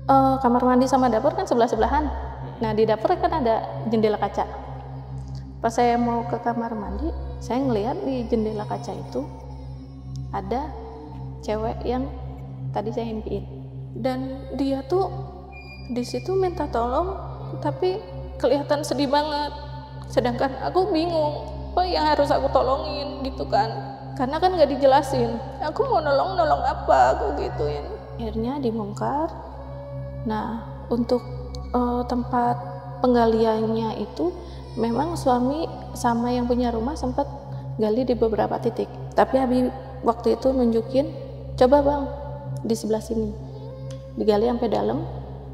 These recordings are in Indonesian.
Kamar mandi sama dapur kan sebelah-sebelahan. Nah di dapur kan ada jendela kaca. Pas saya mau ke kamar mandi, saya ngelihat di jendela kaca itu ada cewek yang tadi saya impiin. Dan dia tuh di situ minta tolong, tapi kelihatan sedih banget. Sedangkan aku bingung, apa yang harus aku tolongin gitu kan. Karena kan nggak dijelasin, aku mau nolong apa, aku gituin. Akhirnya dibongkar. Nah, untuk tempat penggaliannya itu memang suami sama yang punya rumah sempat gali di beberapa titik. Tapi Habib waktu itu nunjukin, coba bang, di sebelah sini. Digali sampai dalam,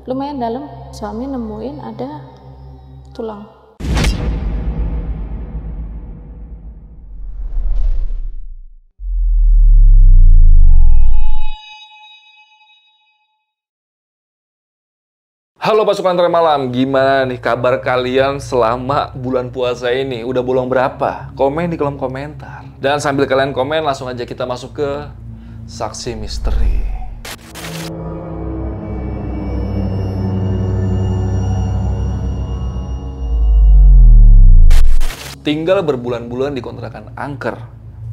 lumayan dalam. Suami nemuin ada tulang. Halo pasukan Tengah Malam, gimana nih kabar kalian selama bulan puasa ini? Udah bolong berapa? Komen di kolom komentar. Dan sambil kalian komen, langsung aja kita masuk ke Saksi Misteri. Tinggal berbulan-bulan di kontrakan angker.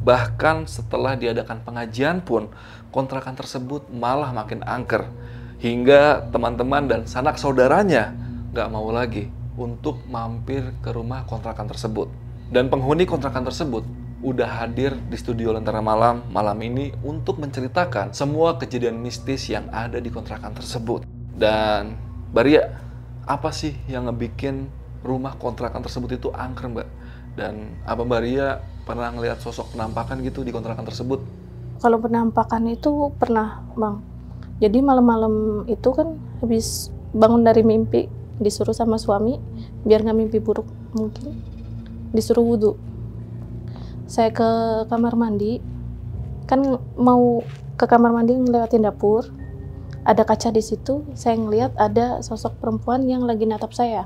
Bahkan setelah diadakan pengajian pun, kontrakan tersebut malah makin angker. Hingga teman-teman dan sanak saudaranya nggak mau lagi untuk mampir ke rumah kontrakan tersebut. Dan penghuni kontrakan tersebut udah hadir di studio Lentera Malam malam ini untuk menceritakan semua kejadian mistis yang ada di kontrakan tersebut. Dan Mbak Ria, apa sih yang ngebikin rumah kontrakan tersebut itu angker, Mbak? Dan apa Mbak Ria pernah ngelihat sosok penampakan gitu di kontrakan tersebut? Kalau penampakan itu pernah, Bang. Jadi malam-malam itu kan habis bangun dari mimpi, disuruh sama suami biar nggak mimpi buruk mungkin, disuruh wudhu. Saya ke kamar mandi, kan mau ke kamar mandi ngelewatin dapur, ada kaca di situ. Saya ngelihat ada sosok perempuan yang lagi natap saya.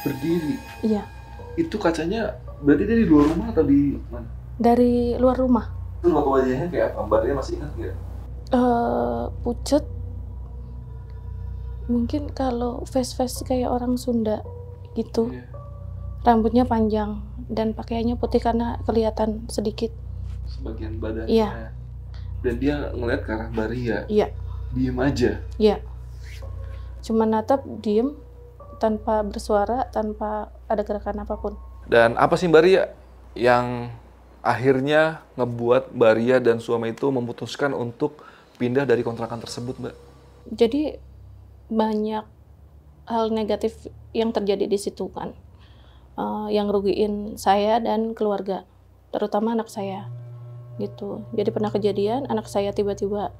Berdiri? Iya. Itu kacanya berarti dari luar rumah atau di mana? Dari luar rumah. Itu wajahnya kayak apa? Mbak Ria masih ingat nggak? Pucet, mungkin kalau face kayak orang Sunda gitu. Iya. Rambutnya panjang dan pakaiannya putih karena kelihatan sedikit Sebagian badannya. Iya. Dan dia ngeliat ke arah Mbak Ria. Iya. Diem aja. Iya, cuma natap, diem, tanpa bersuara, tanpa ada gerakan apapun. Dan apa sih Mbak Ria yang akhirnya ngebuat Mbak Ria dan suami itu memutuskan untuk pindah dari kontrakan tersebut, Mbak? Jadi banyak hal negatif yang terjadi di situ kan, yang rugiin saya dan keluarga, terutama anak saya gitu. Jadi pernah kejadian anak saya tiba-tiba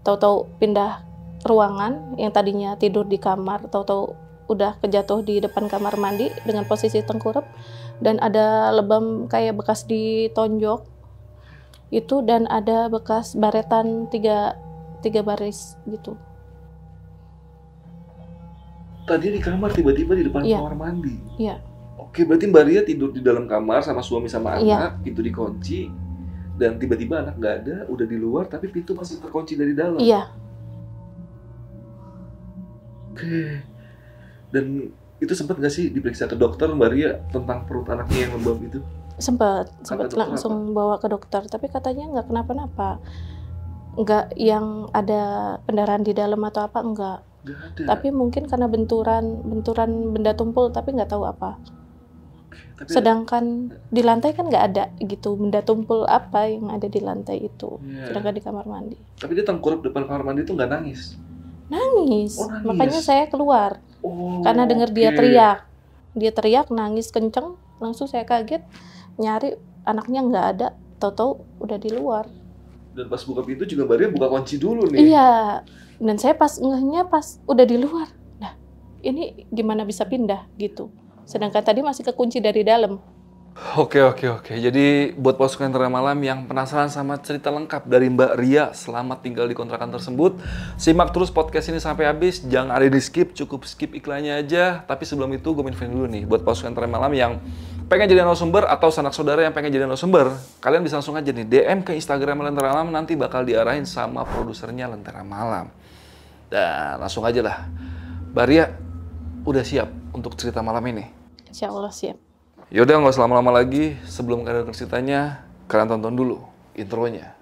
tahu-tahu pindah ruangan, yang tadinya tidur di kamar tahu-tahu udah kejatuh di depan kamar mandi dengan posisi tengkurap, dan ada lebam kayak bekas ditonjok itu, dan ada bekas baretan tiga baris gitu. Tadi di kamar, tiba-tiba di depan Iya. kamar mandi? Iya. Oke, berarti Mbak Ria tidur di dalam kamar sama suami sama anak, Iya. pintu dikunci, dan tiba-tiba anak nggak ada, udah di luar, tapi pintu masih terkunci dari dalam? Iya. Oke. Dan itu sempat nggak sih diperiksa ke dokter Mbak Ria tentang perut anaknya yang lebam itu? Sempat dokter langsung bawa ke dokter, tapi katanya nggak kenapa-napa, nggak yang ada pendarahan di dalam atau apa, enggak. Nggak ada. Tapi mungkin karena benturan benda tumpul, tapi nggak tahu apa. Tapi Sedangkan di lantai kan nggak ada gitu benda tumpul apa yang ada di lantai itu. Iya. Sedangkan di kamar mandi Tapi dia tengkurap depan kamar mandi itu nggak nangis? nangis. Oh, nangis. Makanya saya keluar karena dengar dia teriak nangis kenceng. Langsung saya kaget, nyari anaknya nggak ada, tahu-tahu udah di luar. Dan pas buka pintu juga Mbak Ria buka kunci dulu nih. Iya, dan saya pas ngehnya pas udah di luar. Nah, ini gimana bisa pindah gitu. Sedangkan tadi masih kekunci dari dalam. Oke. Jadi buat pasukan Tengah Malam yang penasaran sama cerita lengkap dari Mbak Ria selama tinggal di kontrakan tersebut, simak terus podcast ini sampai habis. Jangan ada di skip, cukup skip iklannya aja. Tapi sebelum itu gue info dulu nih buat pasukan Tengah Malam yang pengen jadi narasumber atau sanak saudara yang pengen jadi narasumber, kalian bisa langsung aja nih DM ke Instagram Lentera Malam, nanti bakal diarahin sama produsernya Lentera Malam. Dan langsung aja lah. Mbak Ria, udah siap untuk cerita malam ini? Insya Allah siap. Yaudah, nggak usah lama-lama lagi. Sebelum kalian denger ceritanya, kalian tonton dulu intronya.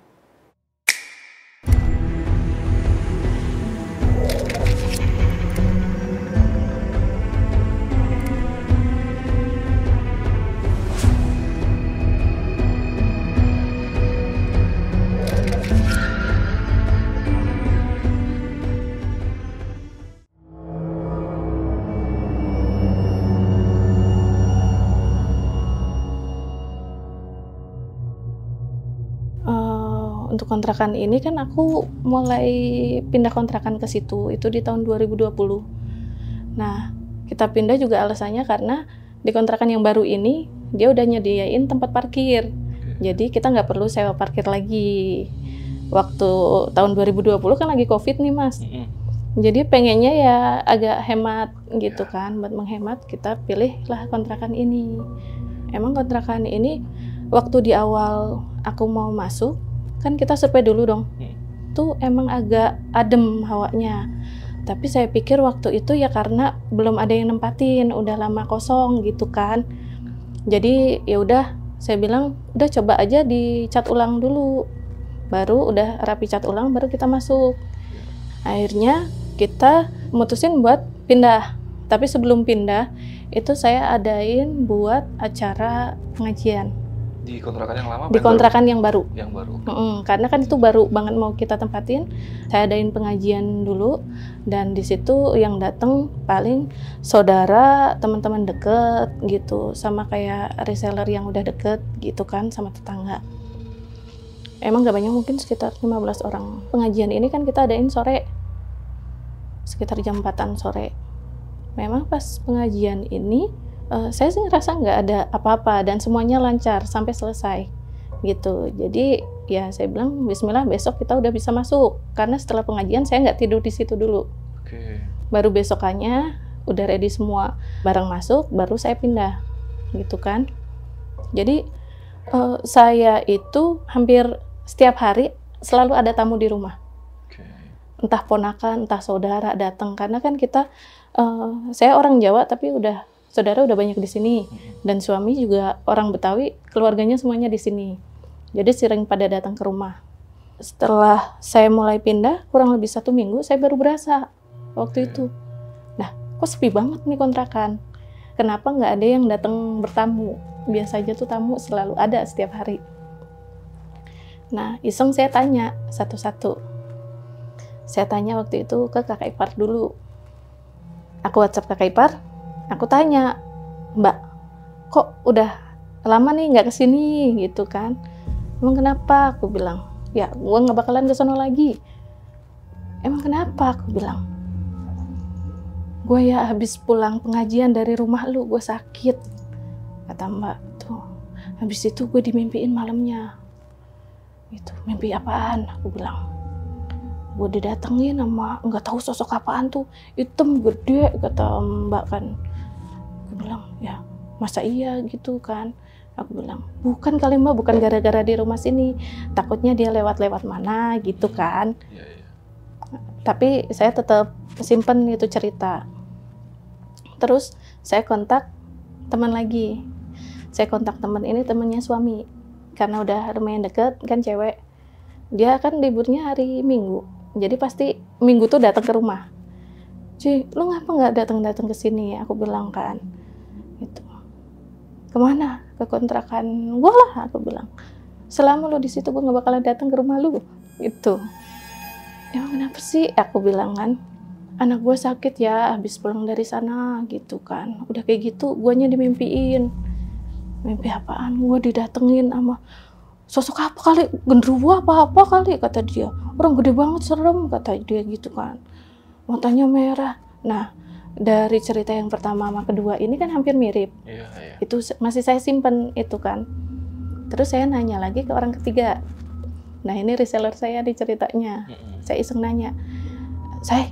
Untuk kontrakan ini kan aku mulai pindah kontrakan ke situ itu di tahun 2020. Nah, kita pindah juga alasannya karena di kontrakan yang baru ini dia udah nyediain tempat parkir. Jadi kita nggak perlu sewa parkir lagi. Waktu tahun 2020 kan lagi COVID nih, Mas. Jadi pengennya ya agak hemat gitu kan. Buat menghemat kita pilihlah kontrakan ini. Emang kontrakan ini waktu di awal aku mau masuk kan kita survei dulu dong. Tuh emang agak adem hawanya. Tapi saya pikir waktu itu ya karena belum ada yang nempatin, udah lama kosong gitu kan. Jadi ya udah, saya bilang udah coba aja dicat ulang dulu. Baru udah rapi cat ulang baru kita masuk. Akhirnya kita mutusin buat pindah. Tapi sebelum pindah itu saya adain buat acara pengajian. Di kontrakan yang lama? Di kontrakan yang baru. Yang baru. Karena kan itu baru banget mau kita tempatin. Saya adain pengajian dulu dan di situ yang datang paling saudara, teman-teman deket gitu, sama kayak reseller yang udah deket gitu kan, sama tetangga. Emang gak banyak, mungkin sekitar 15 orang. Pengajian ini kan kita adain sore, sekitar jam 4-an sore. Memang pas pengajian ini saya sih ngerasa nggak ada apa-apa dan semuanya lancar sampai selesai gitu. Jadi ya saya bilang bismillah besok kita udah bisa masuk karena setelah pengajian saya nggak tidur di situ dulu. Baru besokannya udah ready semua barang masuk baru saya pindah gitu kan. Jadi saya itu hampir setiap hari selalu ada tamu di rumah. Entah ponakan, entah saudara datang karena kan kita saya orang Jawa tapi saudara udah banyak di sini dan suami juga orang Betawi, keluarganya semuanya di sini. Jadi sering pada datang ke rumah. Setelah saya mulai pindah, kurang lebih 1 minggu, saya baru berasa waktu itu. Nah, kok sepi banget nih kontrakan? Kenapa nggak ada yang datang bertamu? Biasa aja tuh tamu selalu ada setiap hari. Nah, iseng saya tanya satu-satu. Saya tanya waktu itu ke kakak ipar dulu. Aku WhatsApp kakak ipar. Aku tanya, Mbak, kok udah lama nih nggak kesini gitu kan? Emang kenapa? Aku bilang, ya gue nggak bakalan kesana lagi. Emang kenapa? Aku bilang, gue ya habis pulang pengajian dari rumah lu, gue sakit. Kata Mbak, tuh, habis itu gue dimimpiin malamnya. Gitu, mimpi apaan? Aku bilang, gue didatengin sama nggak tahu sosok apaan tuh, hitam gede, kata Mbak kan. Aku bilang, ya masa iya gitu kan? Aku bilang, bukan kali Mbak, bukan gara-gara di rumah sini, takutnya dia lewat-lewat mana gitu kan. Tapi saya tetap simpen itu cerita. Terus saya kontak teman lagi. Saya kontak teman ini, temannya suami, karena udah lumayan deket kan, cewek. Dia kan liburnya hari Minggu, jadi pasti Minggu tuh datang ke rumah. Cuy, lu ngapa nggak datang-datang ke sini? Aku bilang kan, gitu. Kemana? Ke kontrakan gue lah, aku bilang. Selama lu di situ gue nggak bakalan datang ke rumah lu, gitu. Emang kenapa sih? Aku bilang kan, anak gue sakit ya, habis pulang dari sana, gitu kan. Udah kayak gitu, guanya dimimpiin. Mimpi apaan? Gue didatengin sama sosok apa kali, genderuwo apa kali, kata dia. Orang gede banget, serem, kata dia gitu kan. Matanya merah. Nah, dari cerita yang pertama sama kedua ini kan hampir mirip. Itu masih saya simpen itu kan. Terus saya nanya lagi ke orang ketiga. Nah, ini reseller saya di ceritanya. Saya iseng nanya, saya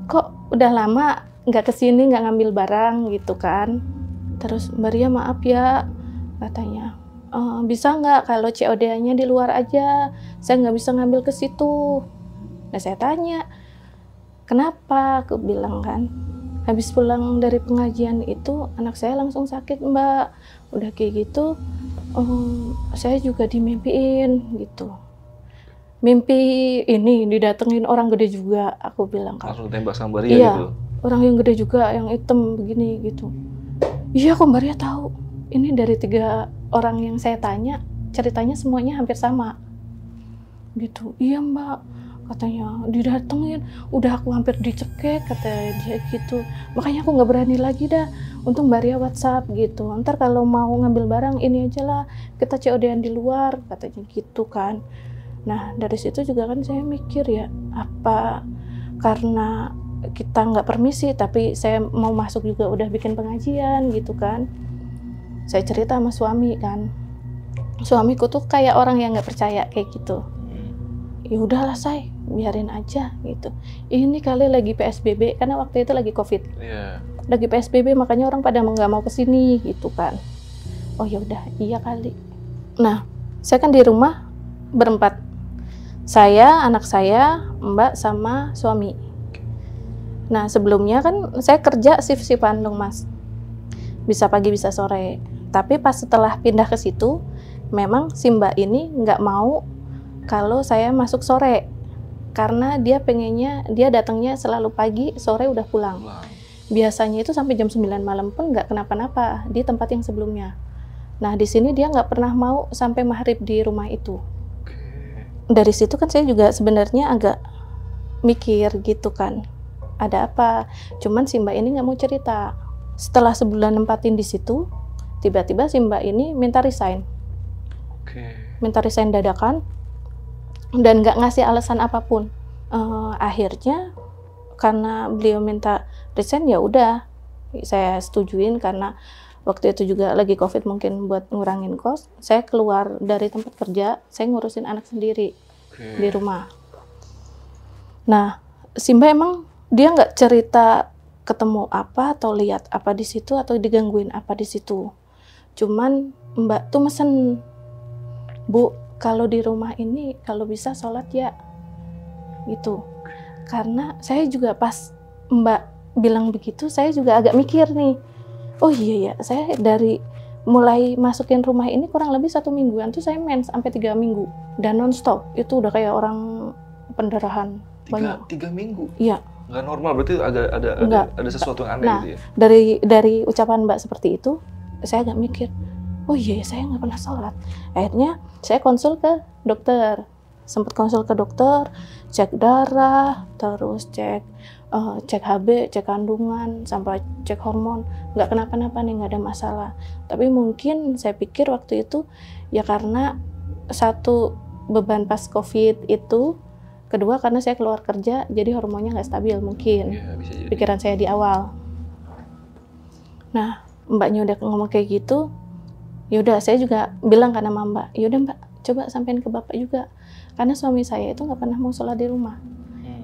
kok udah lama nggak kesini, nggak ngambil barang gitu kan. Terus Mbak Ria maaf ya, katanya. Bisa nggak kalau COD-nya di luar aja, saya nggak bisa ngambil ke situ. Nah, saya tanya, Kenapa? Aku bilang kan. Habis pulang dari pengajian itu anak saya langsung sakit, Mbak. Udah kayak gitu, saya juga dimimpiin gitu. Mimpi ini didatengin orang gede juga, aku bilang kan. Langsung tembak sama Maria Iya, gitu. orang yang gede juga, yang hitam begini gitu. Iya, kok Maria tahu? Ini dari 3 orang yang saya tanya, ceritanya semuanya hampir sama. Gitu. Iya, Mbak, katanya didatengin, udah aku hampir dicekek, kata dia gitu. Makanya aku nggak berani lagi dah. Untung Maria WhatsApp gitu. Ntar kalau mau ngambil barang ini aja lah, kita COD-an di luar, katanya gitu kan. Nah, dari situ juga kan saya mikir ya, apa karena kita nggak permisi, tapi saya mau masuk juga udah bikin pengajian gitu kan. Saya cerita sama suami kan. Suamiku tuh kayak orang yang nggak percaya kayak gitu. Ya udahlah, say, biarin aja gitu. Ini kali lagi PSBB, karena waktu itu lagi COVID. Iya. Lagi PSBB, makanya orang pada nggak mau kesini gitu kan. Oh ya udah, iya kali. Nah, saya kan di rumah berempat. Saya, anak saya, Mbak, sama suami. Nah, sebelumnya kan saya kerja shift Bandung, Mas. Bisa pagi, bisa sore. Tapi pas setelah pindah ke situ, memang si Mbak ini nggak mau kalau saya masuk sore. Karena dia pengennya, dia datangnya selalu pagi, sore udah pulang. Biasanya itu sampai jam 9 malam pun nggak kenapa-napa di tempat yang sebelumnya. Nah, di sini dia nggak pernah mau sampai maghrib di rumah itu. Dari situ kan saya juga sebenarnya agak mikir gitu kan, ada apa? Cuman si Mbak ini nggak mau cerita. Setelah sebulan nempatin di situ, tiba-tiba si Mbak ini minta resign. Minta resign dadakan dan nggak ngasih alasan apapun. Akhirnya karena beliau minta resign, ya udah saya setujuin karena waktu itu juga lagi COVID, mungkin buat ngurangin kos, saya keluar dari tempat kerja, saya ngurusin anak sendiri di rumah. Nah, si Mbak emang dia nggak cerita ketemu apa atau lihat apa di situ atau digangguin apa di situ. Cuman Mbak tuh mesen, Bu, kalau di rumah ini kalau bisa sholat ya, gitu. Karena saya juga pas Mbak bilang begitu, saya juga agak mikir nih. Oh iya ya, saya dari mulai masukin rumah ini kurang lebih 1 mingguan tuh saya mens sampai 3 minggu dan nonstop. Itu udah kayak orang pendarahan banyak. 3 minggu? Iya. Nggak normal, berarti ada sesuatu yang aneh nah, gitu ya? Dari ucapan Mbak seperti itu, saya agak mikir, oh iya ya, saya nggak pernah sholat. Akhirnya saya konsul ke dokter. Sempat konsul ke dokter, cek darah, terus cek HB, cek kandungan, sampai cek hormon. Nggak kenapa-napa nih, nggak ada masalah. Tapi mungkin saya pikir waktu itu ya karena satu, beban pas COVID itu, kedua karena saya keluar kerja jadi hormonnya nggak stabil mungkin. Ya, bisa jadi. Pikiran saya di awal. Nah, Mbaknya udah ngomong kayak gitu, yaudah saya juga bilang kan sama Mbak, yaudah Mbak, coba sampein ke Bapak juga. Karena suami saya itu nggak pernah mau sholat di rumah.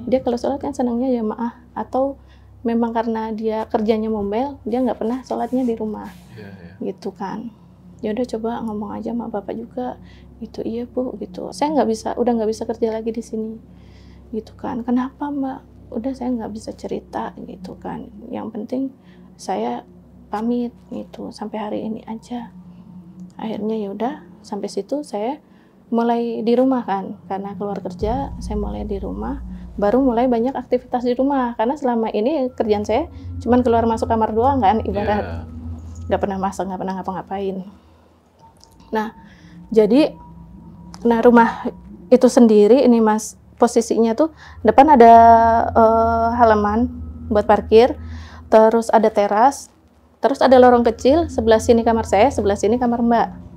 Dia kalau sholat kan senangnya jamaah, atau memang karena dia kerjanya mobile, dia nggak pernah sholatnya di rumah. Gitu kan. Ya udah coba ngomong aja sama Bapak juga. Gitu, iya Bu, gitu. Saya udah nggak bisa kerja lagi di sini. Gitu kan. Kenapa Mbak? Udah saya nggak bisa cerita gitu kan. Yang penting saya pamit gitu sampai hari ini aja. Akhirnya ya udah sampai situ saya mulai di rumah kan, karena keluar kerja saya mulai di rumah, baru mulai banyak aktivitas di rumah karena selama ini kerjaan saya cuman keluar masuk kamar doang kan, ibarat nggak pernah masak, nggak pernah ngapa-ngapain. Nah jadi rumah itu sendiri ini Mas, posisinya tuh depan ada halaman buat parkir, terus ada teras, terus ada lorong kecil, sebelah sini kamar saya, sebelah sini kamar Mbak.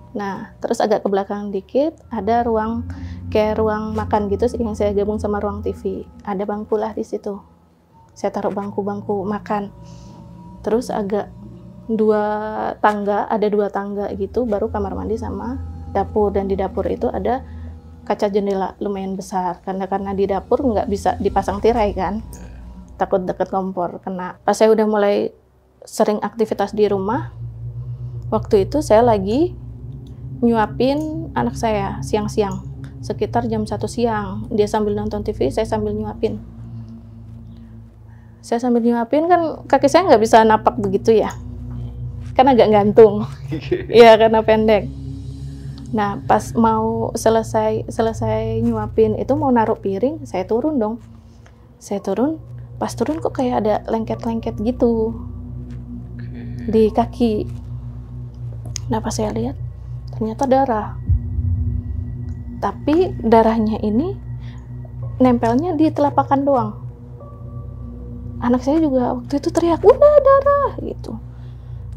Nah, terus agak ke belakang dikit, ada ruang, kayak ruang makan gitu yang saya gabung sama ruang TV. Ada bangku lah di situ. Saya taruh bangku-bangku makan. Terus agak ada 2 tangga gitu, baru kamar mandi sama dapur. Dan di dapur itu ada kaca jendela lumayan besar. Karena di dapur nggak bisa dipasang tirai kan. Takut deket kompor kena. Pas saya udah mulai sering aktivitas di rumah, waktu itu saya lagi nyuapin anak saya siang-siang, sekitar jam 1 siang. Dia sambil nonton TV, saya sambil nyuapin. Saya sambil nyuapin kan kaki saya nggak bisa napak begitu ya, kan agak gantung. Iya karena pendek. Nah pas mau selesai nyuapin itu mau naruh piring, saya turun dong. Saya turun, pas turun kok kayak ada lengket-lengket gitu di kaki. Nah pas saya lihat ternyata darah. Tapi darahnya ini nempelnya di telapakan doang. Anak saya juga waktu itu teriak, udah darah gitu.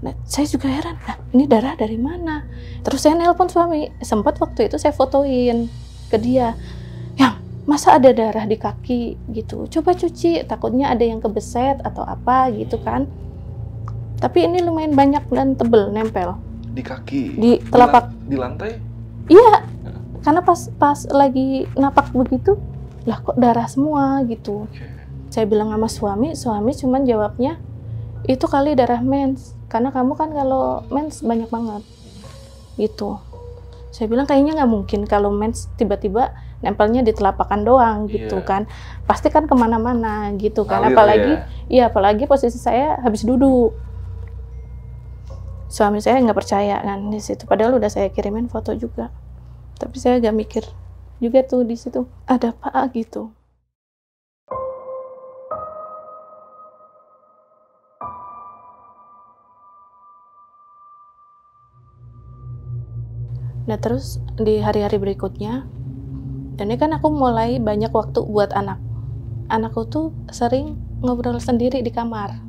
Nah, saya juga heran, nah, ini darah dari mana? Terus saya nelpon suami, sempat waktu itu saya fotoin ke dia. Yang masa ada darah di kaki gitu? Coba cuci, takutnya ada yang kebeset atau apa gitu kan. Tapi ini lumayan banyak dan tebel nempel. Di kaki? Di telapak. Di lantai? Iya, karena pas lagi napak begitu, lah kok darah semua gitu. Saya bilang sama suami cuman jawabnya, itu kali darah mens, karena kamu kan kalau mens banyak banget gitu. Saya bilang kayaknya nggak mungkin kalau mens tiba-tiba nempelnya di telapakan doang gitu kan, pasti kan kemana-mana gitu kan. Ngalir apalagi apalagi posisi saya habis duduk. Suami saya nggak percaya kan di situ, padahal udah saya kirimin foto juga, tapi saya agak mikir juga tuh di situ ada apa gitu. Nah terus di hari-hari berikutnya, dan ini kan aku mulai banyak waktu buat anak. Anakku tuh sering ngobrol sendiri di kamar.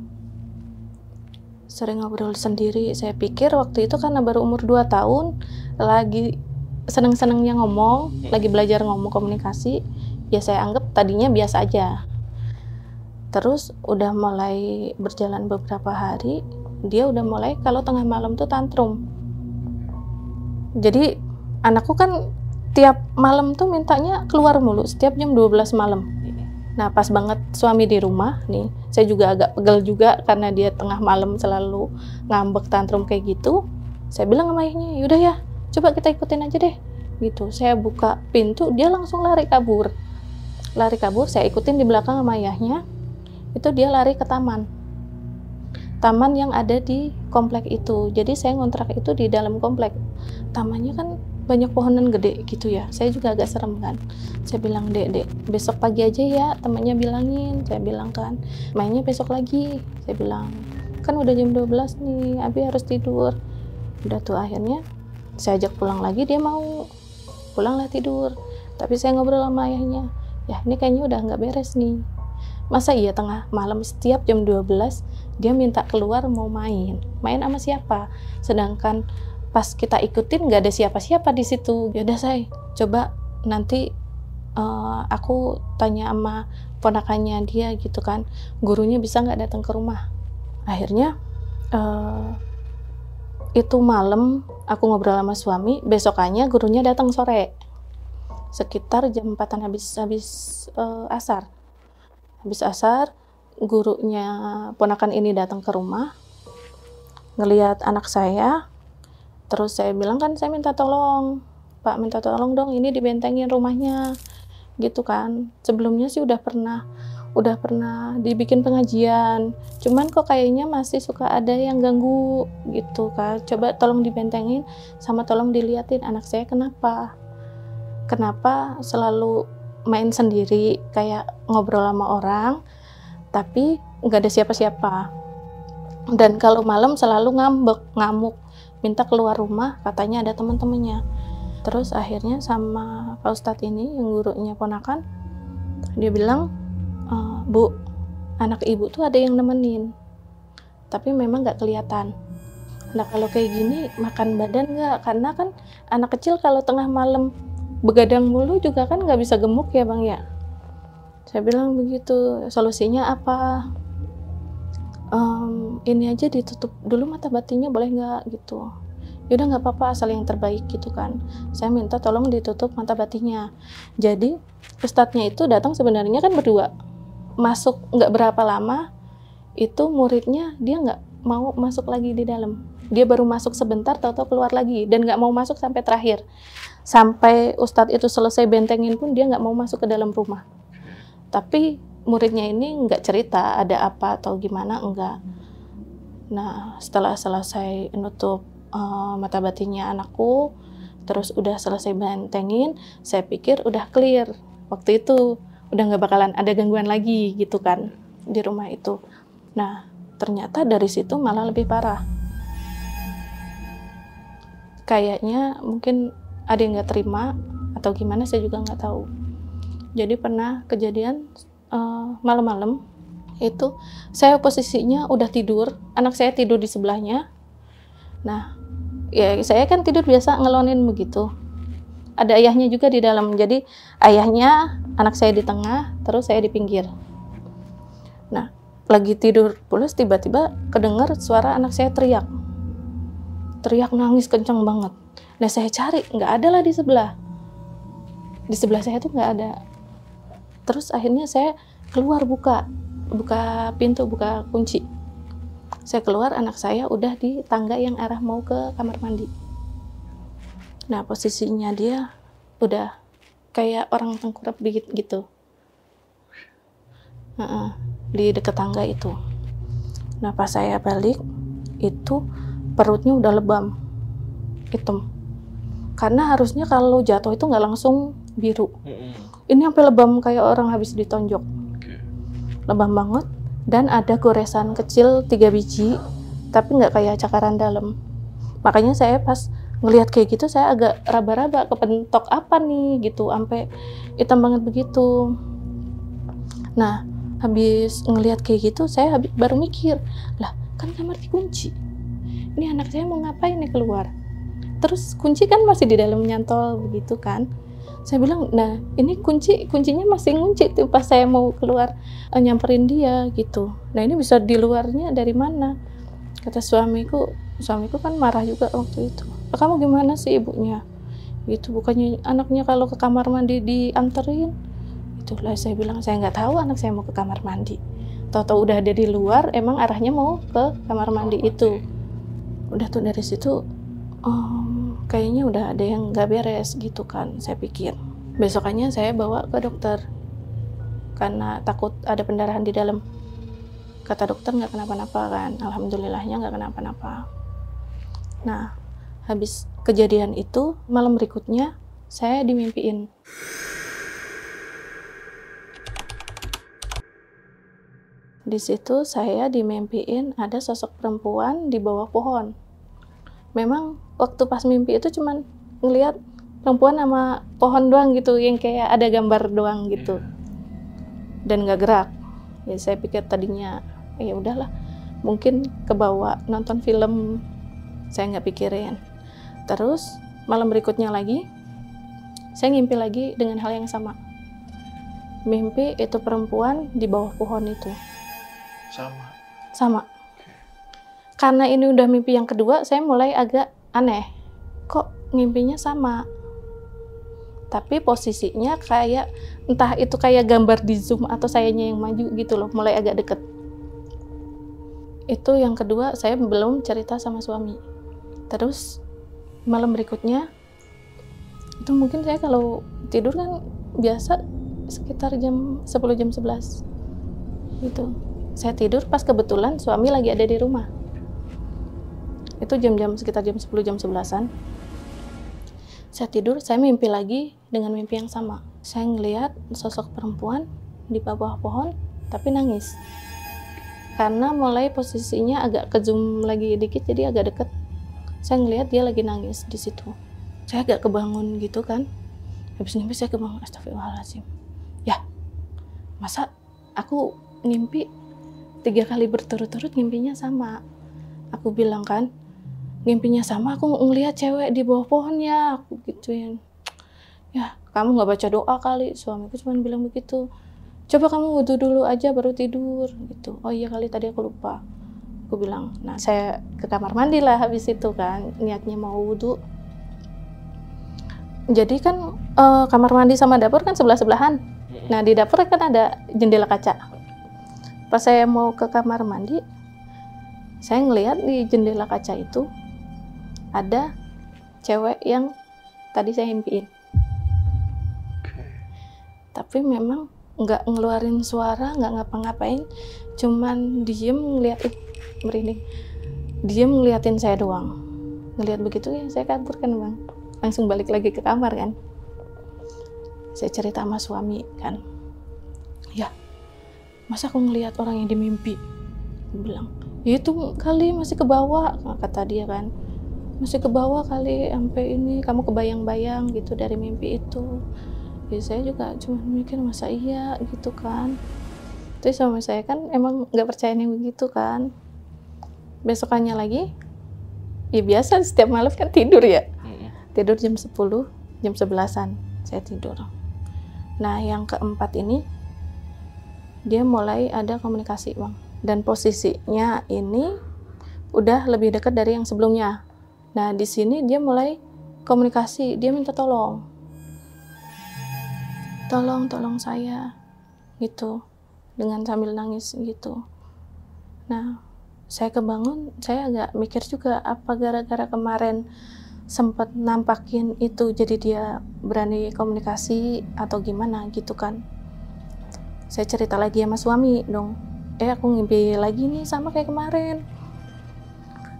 Sering ngobrol sendiri. Saya pikir waktu itu karena baru umur 2 tahun, lagi seneng-senengnya ngomong, lagi belajar ngomong komunikasi, ya saya anggap tadinya biasa aja. Terus udah mulai berjalan beberapa hari, dia udah mulai kalau tengah malam tuh tantrum. Jadi anakku kan tiap malam tuh mintanya keluar mulu, setiap jam 12 malam. Nah pas banget suami di rumah nih, saya juga agak pegel juga karena dia tengah malam selalu ngambek tantrum kayak gitu. Saya bilang sama ayahnya, yaudah ya coba kita ikutin aja deh gitu. Saya buka pintu, dia langsung lari kabur. Saya ikutin di belakang sama ayahnya. Itu dia lari ke taman yang ada di komplek itu. Jadi saya ngontrak itu di dalam komplek. Tamannya kan banyak pohonan gede gitu ya. Saya juga agak serem kan. Saya bilang, dek, besok pagi aja ya, temannya bilangin. Saya bilang kan, mainnya besok lagi. Saya bilang, kan udah jam 12 nih, Abi harus tidur. Udah tuh akhirnya saya ajak pulang lagi, dia mau. Pulanglah tidur. Tapi saya ngobrol sama ayahnya, ya ini kayaknya udah nggak beres nih. Masa iya tengah malam setiap jam 12 dia minta keluar mau main sama siapa, sedangkan pas kita ikutin nggak ada siapa-siapa di situ. Yaudah saya coba nanti aku tanya sama ponakannya dia gitu kan, gurunya bisa nggak datang ke rumah. Akhirnya itu malam aku ngobrol sama suami, besokannya gurunya datang sore sekitar jam 4-an habis asar. Habis asar, gurunya ponakan ini datang ke rumah, ngelihat anak saya, terus saya bilang kan saya minta tolong, Pak minta tolong dong ini dibentengin rumahnya, gitu kan. Sebelumnya sih udah pernah dibikin pengajian, cuman kok kayaknya masih suka ada yang ganggu gitu kan. Coba tolong dibentengin, sama tolong diliatin anak saya kenapa selalu main sendiri, kayak ngobrol sama orang tapi nggak ada siapa-siapa, dan kalau malam selalu ngamuk, minta keluar rumah, katanya ada teman-temannya. Terus akhirnya sama Pak Ustadz ini yang gurunya ponakan, dia bilang, Bu, anak ibu tuh ada yang nemenin tapi memang nggak kelihatan. Nah kalau kayak gini makan badan nggak, karena kan anak kecil kalau tengah malam begadang mulu juga kan nggak bisa gemuk ya Bang ya. Saya bilang begitu, solusinya apa? Ini aja ditutup dulu mata batinnya boleh nggak gitu. Yaudah nggak apa-apa asal yang terbaik gitu kan. Saya minta tolong ditutup mata batinnya. Jadi ustadznya itu datang sebenarnya kan berdua. Masuk nggak berapa lama, itu muridnya dia nggak mau masuk lagi di dalam. Dia baru masuk sebentar, tahu-tahu keluar lagi dan nggak mau masuk sampai terakhir. Sampai ustadz itu selesai bentengin pun dia nggak mau masuk ke dalam rumah. Tapi muridnya ini nggak cerita ada apa atau gimana, enggak. Nah, setelah selesai nutup mata batinnya anakku, terus udah selesai bentengin, saya pikir udah clear. Waktu itu udah nggak bakalan ada gangguan lagi gitu kan di rumah itu. Nah, ternyata dari situ malah lebih parah. Kayaknya mungkin ada yang nggak terima atau gimana, saya juga nggak tahu. Jadi pernah kejadian malam-malam itu saya posisinya udah tidur, anak saya tidur di sebelahnya. Nah, ya saya kan tidur biasa ngelonin begitu. Ada ayahnya juga di dalam, jadi ayahnya, anak saya di tengah, terus saya di pinggir. Nah, lagi tidur pulas tiba-tiba kedengar suara anak saya teriak nangis kencang banget. Nah, saya cari, nggak ada lah di sebelah saya tuh nggak ada. Terus akhirnya saya keluar, buka pintu, buka kunci. Saya keluar, anak saya udah di tangga yang arah mau ke kamar mandi. Nah, posisinya dia udah kayak orang tengkurap gitu. Di dekat tangga itu. Nah, pas saya balik, itu perutnya udah lebam, hitam. Karena harusnya kalau jatuh itu nggak langsung biru. Ini sampai lebam kayak orang habis ditonjok. Lebam banget. Dan ada goresan kecil 3 biji, tapi nggak kayak cakaran dalam. Makanya saya pas ngelihat kayak gitu, saya agak raba-raba kepentok apa nih gitu, sampai hitam banget begitu. Nah, habis ngelihat kayak gitu, saya baru mikir, lah kan kamar dikunci. Ini anak saya mau ngapain nih keluar? Terus kunci kan masih di dalam nyantol begitu kan. Saya bilang, nah ini kuncinya masih ngunci tuh pas saya mau keluar nyamperin dia gitu. Nah, ini bisa di luarnya dari mana? Kata suamiku kan marah juga waktu itu. Kamu gimana sih ibunya? Gitu, bukannya anaknya kalau ke kamar mandi dianterin? Itulah saya bilang, saya nggak tahu anak saya mau ke kamar mandi. Tahu-tahu udah ada di luar, emang arahnya mau ke kamar mandi itu. Udah tuh dari situ, kayaknya udah ada yang nggak beres gitu kan, saya pikir. Besokannya saya bawa ke dokter karena takut ada pendarahan di dalam. Kata dokter nggak kenapa-napa kan, alhamdulillahnya nggak kenapa-napa. Nah, habis kejadian itu, malam berikutnya saya dimimpiin. Di situ saya dimimpiin ada sosok perempuan di bawah pohon. Memang waktu pas mimpi itu cuman ngelihat perempuan sama pohon doang gitu, yang kayak ada gambar doang gitu, dan nggak gerak. Ya saya pikir tadinya ya udahlah, mungkin kebawa nonton film, saya nggak pikirin. Terus malam berikutnya lagi saya ngimpi lagi dengan hal yang sama. Mimpi itu perempuan di bawah pohon itu. Sama. Karena ini udah mimpi yang kedua, saya mulai agak aneh. Kok mimpinya sama? Tapi posisinya kayak, entah itu kayak gambar di zoom atau sayanya yang maju gitu loh, mulai agak deket. Itu yang kedua, saya belum cerita sama suami. Terus malam berikutnya, itu mungkin saya kalau tidur kan biasa sekitar jam 10, jam 11 gitu. Saya tidur pas kebetulan suami lagi ada di rumah. Itu sekitar jam 10, jam 11-an. Saya tidur, saya mimpi lagi dengan mimpi yang sama. Saya ngelihat sosok perempuan di bawah pohon, tapi nangis. Karena mulai posisinya agak ke zoom lagi dikit, jadi agak deket. Saya ngelihat dia lagi nangis di situ. Saya agak kebangun gitu kan. Habis mimpi saya kebangun, astagfirullahaladzim. Ya, masa aku ngimpi 3 kali berturut-turut ngimpinya sama. Aku bilang kan, ngimpinya sama, aku ngelihat cewek di bawah pohon ya, aku gituin. Ya, kamu nggak baca doa kali, suamiku cuma bilang begitu. Coba kamu wudhu dulu aja baru tidur gitu. Oh iya kali, tadi aku lupa. Aku bilang, nah saya ke kamar mandi lah habis itu kan, niatnya mau wudhu. Jadi kan kamar mandi sama dapur kan sebelah-sebelahan. Nah, di dapur kan ada jendela kaca. Pas saya mau ke kamar mandi, saya ngelihat di jendela kaca itu ada cewek yang tadi saya impiin. Tapi memang nggak ngeluarin suara, nggak ngapa-ngapain, cuman diem ngeliat, merinding, diem ngeliatin saya doang. Ngeliat begitu ya saya kabur kan bang, langsung balik lagi ke kamar kan. Saya cerita sama suami kan, ya masa aku ngeliat orang yang di mimpi. Aku bilang, ya itu kali masih ke bawah, kata dia kan, masih ke bawah kali sampai ini kamu kebayang-bayang gitu dari mimpi itu. Ya saya juga cuma mikir masa iya gitu kan. Terus sama saya kan emang nggak percaya yang begitu kan. Besokannya lagi, ya biasa setiap malam kan tidur ya. Tidur jam 10, jam 11-an saya tidur. Nah yang keempat ini, dia mulai ada komunikasi bang. Dan posisinya ini udah lebih dekat dari yang sebelumnya. Nah di sini dia mulai komunikasi, dia minta tolong. Tolong saya gitu, dengan sambil nangis gitu. Nah saya kebangun, saya agak mikir juga apa gara-gara kemarin sempat nampakin itu jadi dia berani komunikasi atau gimana gitu kan. Saya cerita lagi sama suami dong, aku ngimpi lagi nih sama kayak kemarin,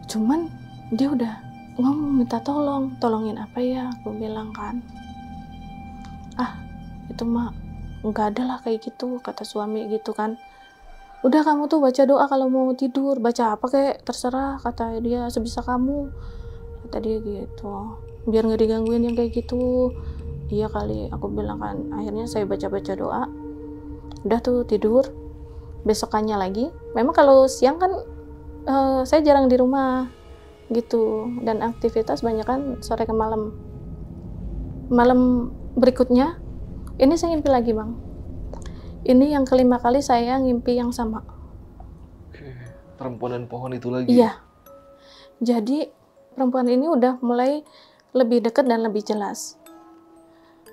cuman dia udah ngomong minta tolongin apa ya, aku bilang kan, itu mah nggak ada lah kayak gitu, kata suami gitu kan. Udah kamu tuh baca doa kalau mau tidur, baca apa kayak terserah, kata dia, sebisa kamu, kata dia gitu, biar nggak digangguin yang kayak gitu. Iya kali, aku bilang kan. Akhirnya saya baca doa, udah tuh tidur. Besokannya lagi, memang kalau siang kan saya jarang di rumah gitu, dan aktivitas banyak kan sore ke malam. Malam berikutnya ini saya ngimpi lagi bang. Ini yang kelima kali saya ngimpi yang sama. Oke, perempuan dan pohon itu lagi? Iya. Jadi perempuan ini udah mulai lebih dekat dan lebih jelas.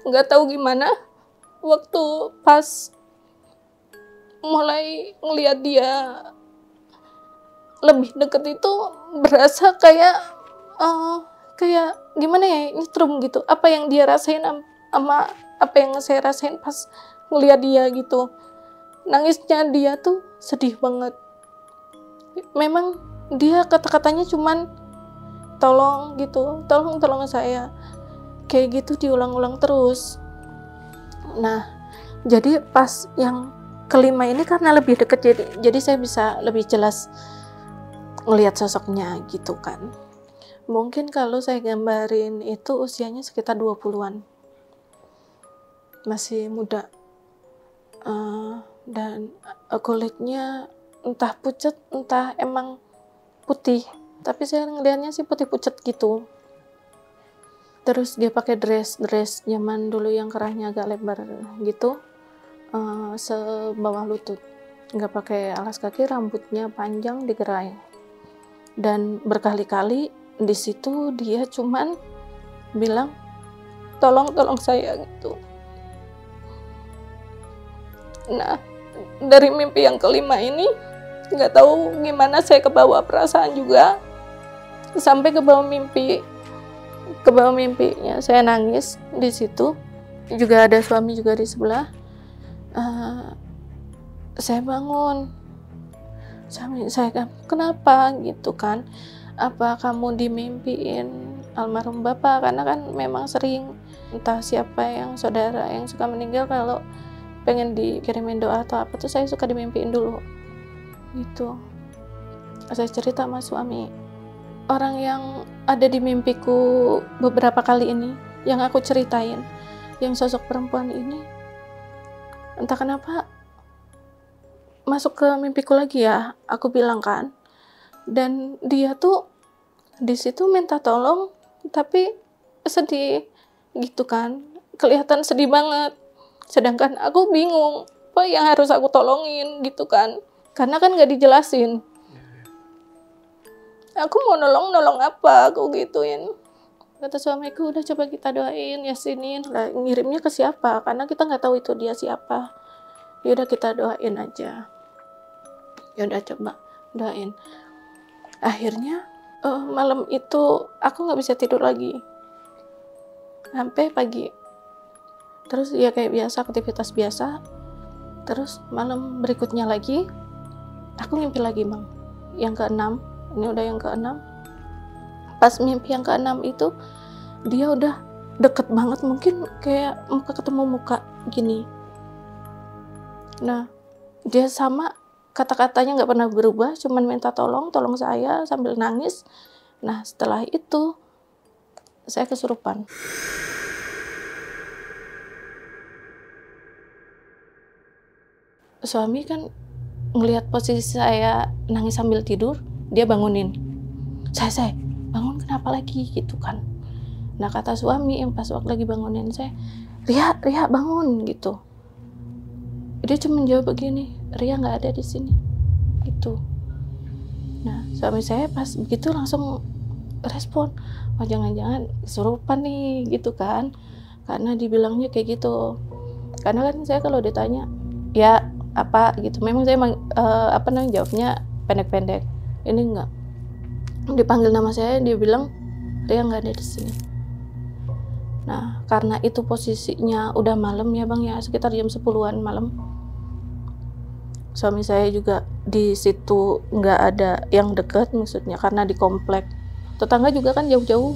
Nggak tahu gimana, waktu pas mulai ngelihat dia lebih deket itu berasa kayak gimana ya, nyetrum gitu. Apa yang dia rasain sama apa yang saya rasain pas ngeliat dia gitu. Nangisnya dia tuh sedih banget. Memang dia kata-katanya cuman tolong gitu, tolong saya. Kayak gitu diulang-ulang terus. Nah, jadi pas yang kelima ini karena lebih deket, jadi saya bisa lebih jelas ngelihat sosoknya gitu kan. Mungkin kalau saya gambarin itu usianya sekitar 20-an. Masih muda, dan kulitnya entah pucat entah emang putih, tapi saya ngelihatnya sih putih pucat gitu. Terus dia pakai dress zaman dulu yang kerahnya agak lebar gitu, sebawah lutut, nggak pakai alas kaki, rambutnya panjang digerai. Dan berkali-kali di situ dia cuman bilang tolong saya gitu. Nah, dari mimpi yang kelima ini, nggak tahu gimana saya kebawa perasaan juga, sampai ke bawah mimpinya saya nangis di situ. Juga ada suami juga di sebelah. Saya bangun, saya kenapa gitu kan? Apa kamu dimimpiin almarhum bapak? Karena kan memang sering, entah siapa yang saudara yang suka meninggal, kalau pengen dikirimin doa atau apa tuh saya suka dimimpiin dulu gitu. Saya cerita sama suami, orang yang ada di mimpiku beberapa kali ini yang aku ceritain, yang sosok perempuan ini, entah kenapa masuk ke mimpiku lagi ya, aku bilang kan. Dan dia tuh di situ minta tolong tapi sedih gitu kan, kelihatan sedih banget. Sedangkan aku bingung apa yang harus aku tolongin gitu kan, karena kan nggak dijelasin. Aku mau nolong apa, aku gituin. Kata suamiku, udah coba kita doain, yasinin lah. Ngirimnya ke siapa, karena kita nggak tahu itu dia siapa. Yaudah kita doain aja. Yaudah coba doain. Akhirnya malam itu aku nggak bisa tidur lagi sampai pagi. Terus ya kayak biasa, aktivitas biasa. Terus malam berikutnya lagi aku mimpi lagi Bang, yang keenam. Ini udah yang keenam. Pas mimpi yang keenam itu dia udah deket banget, mungkin kayak muka ketemu muka gini. Nah dia sama, kata-katanya nggak pernah berubah, cuman minta tolong saya sambil nangis. Nah setelah itu saya kesurupan. Suami kan ngelihat posisi saya nangis sambil tidur, dia bangunin. Saya bangun kenapa lagi gitu kan. Nah kata suami yang pas waktu lagi bangunin saya, Ria bangun gitu. Dia cuma jawab begini, Ria nggak ada di sini gitu. Nah suami saya pas begitu langsung respon, oh jangan-jangan kesurupan nih gitu kan, karena dibilangnya kayak gitu. Karena kan saya kalau ditanya ya apa gitu, memang saya jawabnya pendek-pendek. Ini enggak, dipanggil nama saya, dia bilang Ria nggak ada di sini. Nah karena itu posisinya udah malam ya Bang ya, sekitar jam 10-an malam. Suami saya juga di situ nggak ada yang dekat, maksudnya karena di komplek. Tetangga juga kan jauh-jauh.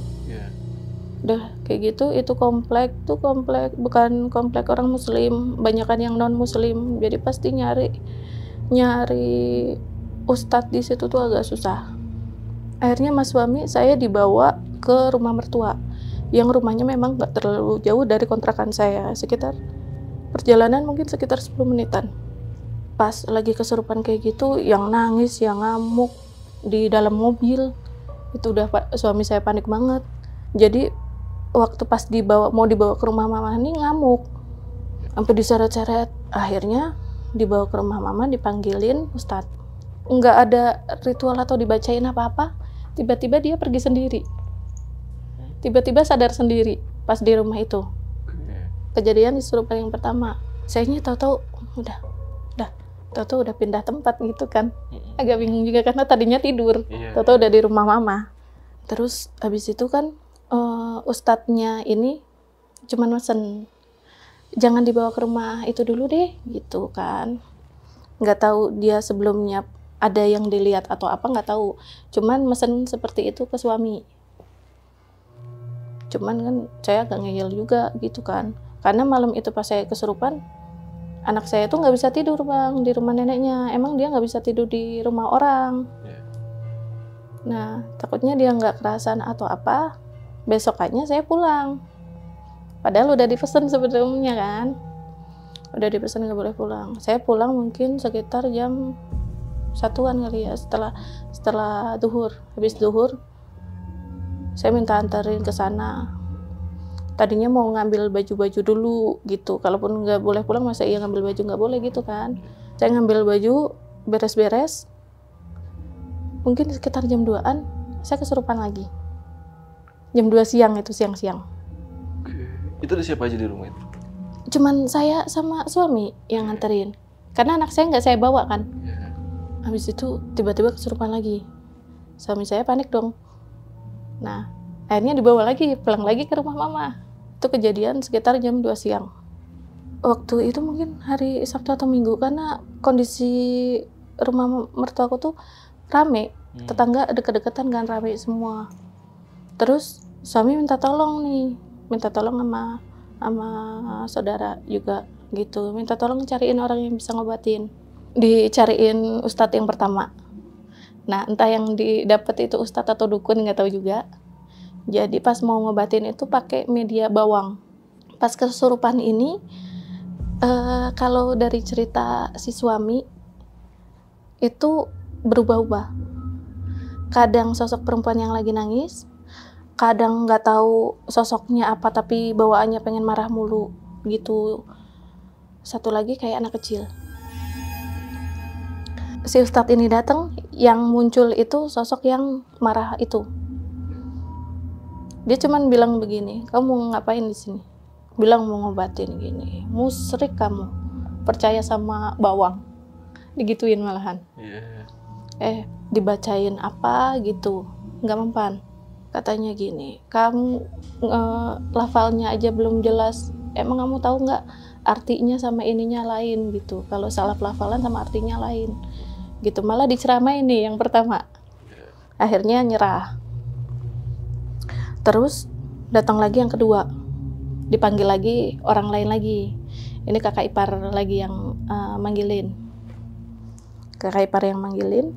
Udah kayak gitu, itu komplek bukan komplek orang muslim, banyakan yang non muslim, jadi pasti nyari ustadz di situ tuh agak susah. Akhirnya mas suami saya dibawa ke rumah mertua, yang rumahnya memang gak terlalu jauh dari kontrakan saya, sekitar perjalanan mungkin sekitar 10 menitan. Pas lagi kesurupan kayak gitu, yang nangis, yang ngamuk di dalam mobil, itu udah suami saya panik banget. Jadi waktu pas mau dibawa ke rumah mama ini ngamuk, sampai diseret-seret. Akhirnya dibawa ke rumah mama, dipanggilin ustadz. Nggak ada ritual atau dibacain apa-apa, tiba-tiba dia pergi sendiri. Tiba-tiba sadar sendiri pas di rumah itu. Kejadian kesurupan yang pertama. Sayanya tahu-tahu udah pindah tempat gitu kan. Agak bingung juga karena tadinya tidur, tahu-tahu udah di rumah mama. Terus habis itu kan ustadznya ini cuman mesen, jangan dibawa ke rumah itu dulu deh gitu kan. Nggak tahu dia sebelumnya ada yang dilihat atau apa, nggak tahu, cuman mesen seperti itu ke suami. Cuman kan saya agak ngeyel juga gitu kan, karena malam itu pas saya kesurupan, anak saya tuh nggak bisa tidur Bang di rumah neneknya. Emang dia nggak bisa tidur di rumah orang. Nah takutnya dia nggak kerasan atau apa, besokannya saya pulang. Padahal udah dipesan sebelumnya kan, udah dipesan nggak boleh pulang. Saya pulang mungkin sekitar jam 1-an kali ya, setelah duhur. Habis duhur saya minta anterin ke sana. Tadinya mau ngambil baju-baju dulu gitu, kalaupun nggak boleh pulang masa iya ngambil baju, nggak boleh gitu kan. Saya ngambil baju, beres-beres, mungkin sekitar jam 2-an saya kesurupan lagi. Jam 2 siang itu, siang-siang. Itu ada siapa aja di rumah itu? Cuman saya sama suami yang nganterin, karena anak saya nggak saya bawa kan. Habis itu tiba-tiba kesurupan lagi. Suami saya panik dong. Nah akhirnya dibawa lagi, pulang lagi ke rumah mama. Itu kejadian sekitar jam 2 siang. Waktu itu mungkin hari Sabtu atau Minggu, karena kondisi rumah mertuaku tuh rame, tetangga deket-deketan kan, rame semua. Terus suami minta tolong sama saudara juga gitu, minta tolong cariin orang yang bisa ngobatin. Dicariin ustadz yang pertama. Nah entah yang didapat itu ustadz atau dukun, nggak tahu juga. Jadi pas mau ngobatin itu pakai media bawang. Pas kesurupan ini, kalau dari cerita si suami itu berubah-ubah. Kadang sosok perempuan yang lagi nangis, kadang nggak tahu sosoknya apa tapi bawaannya pengen marah mulu gitu. Satu lagi kayak anak kecil. Si ustadz ini datang, yang muncul itu sosok yang marah itu. Dia cuman bilang begini, kamu mau ngapain di sini? Bilang mau ngobatin gini. Musyrik kamu, percaya sama bawang. Digituin malahan. Dibacain apa gitu, nggak mempan. Katanya gini, kamu lafalnya aja belum jelas. Emang kamu tahu nggak artinya sama ininya lain gitu. Kalau salah pelafalan sama artinya lain gitu. Malah diceramain nih yang pertama. Akhirnya nyerah. Terus datang lagi yang kedua, dipanggil lagi orang lain lagi. Ini kakak ipar lagi yang manggilin. Kakak ipar yang manggilin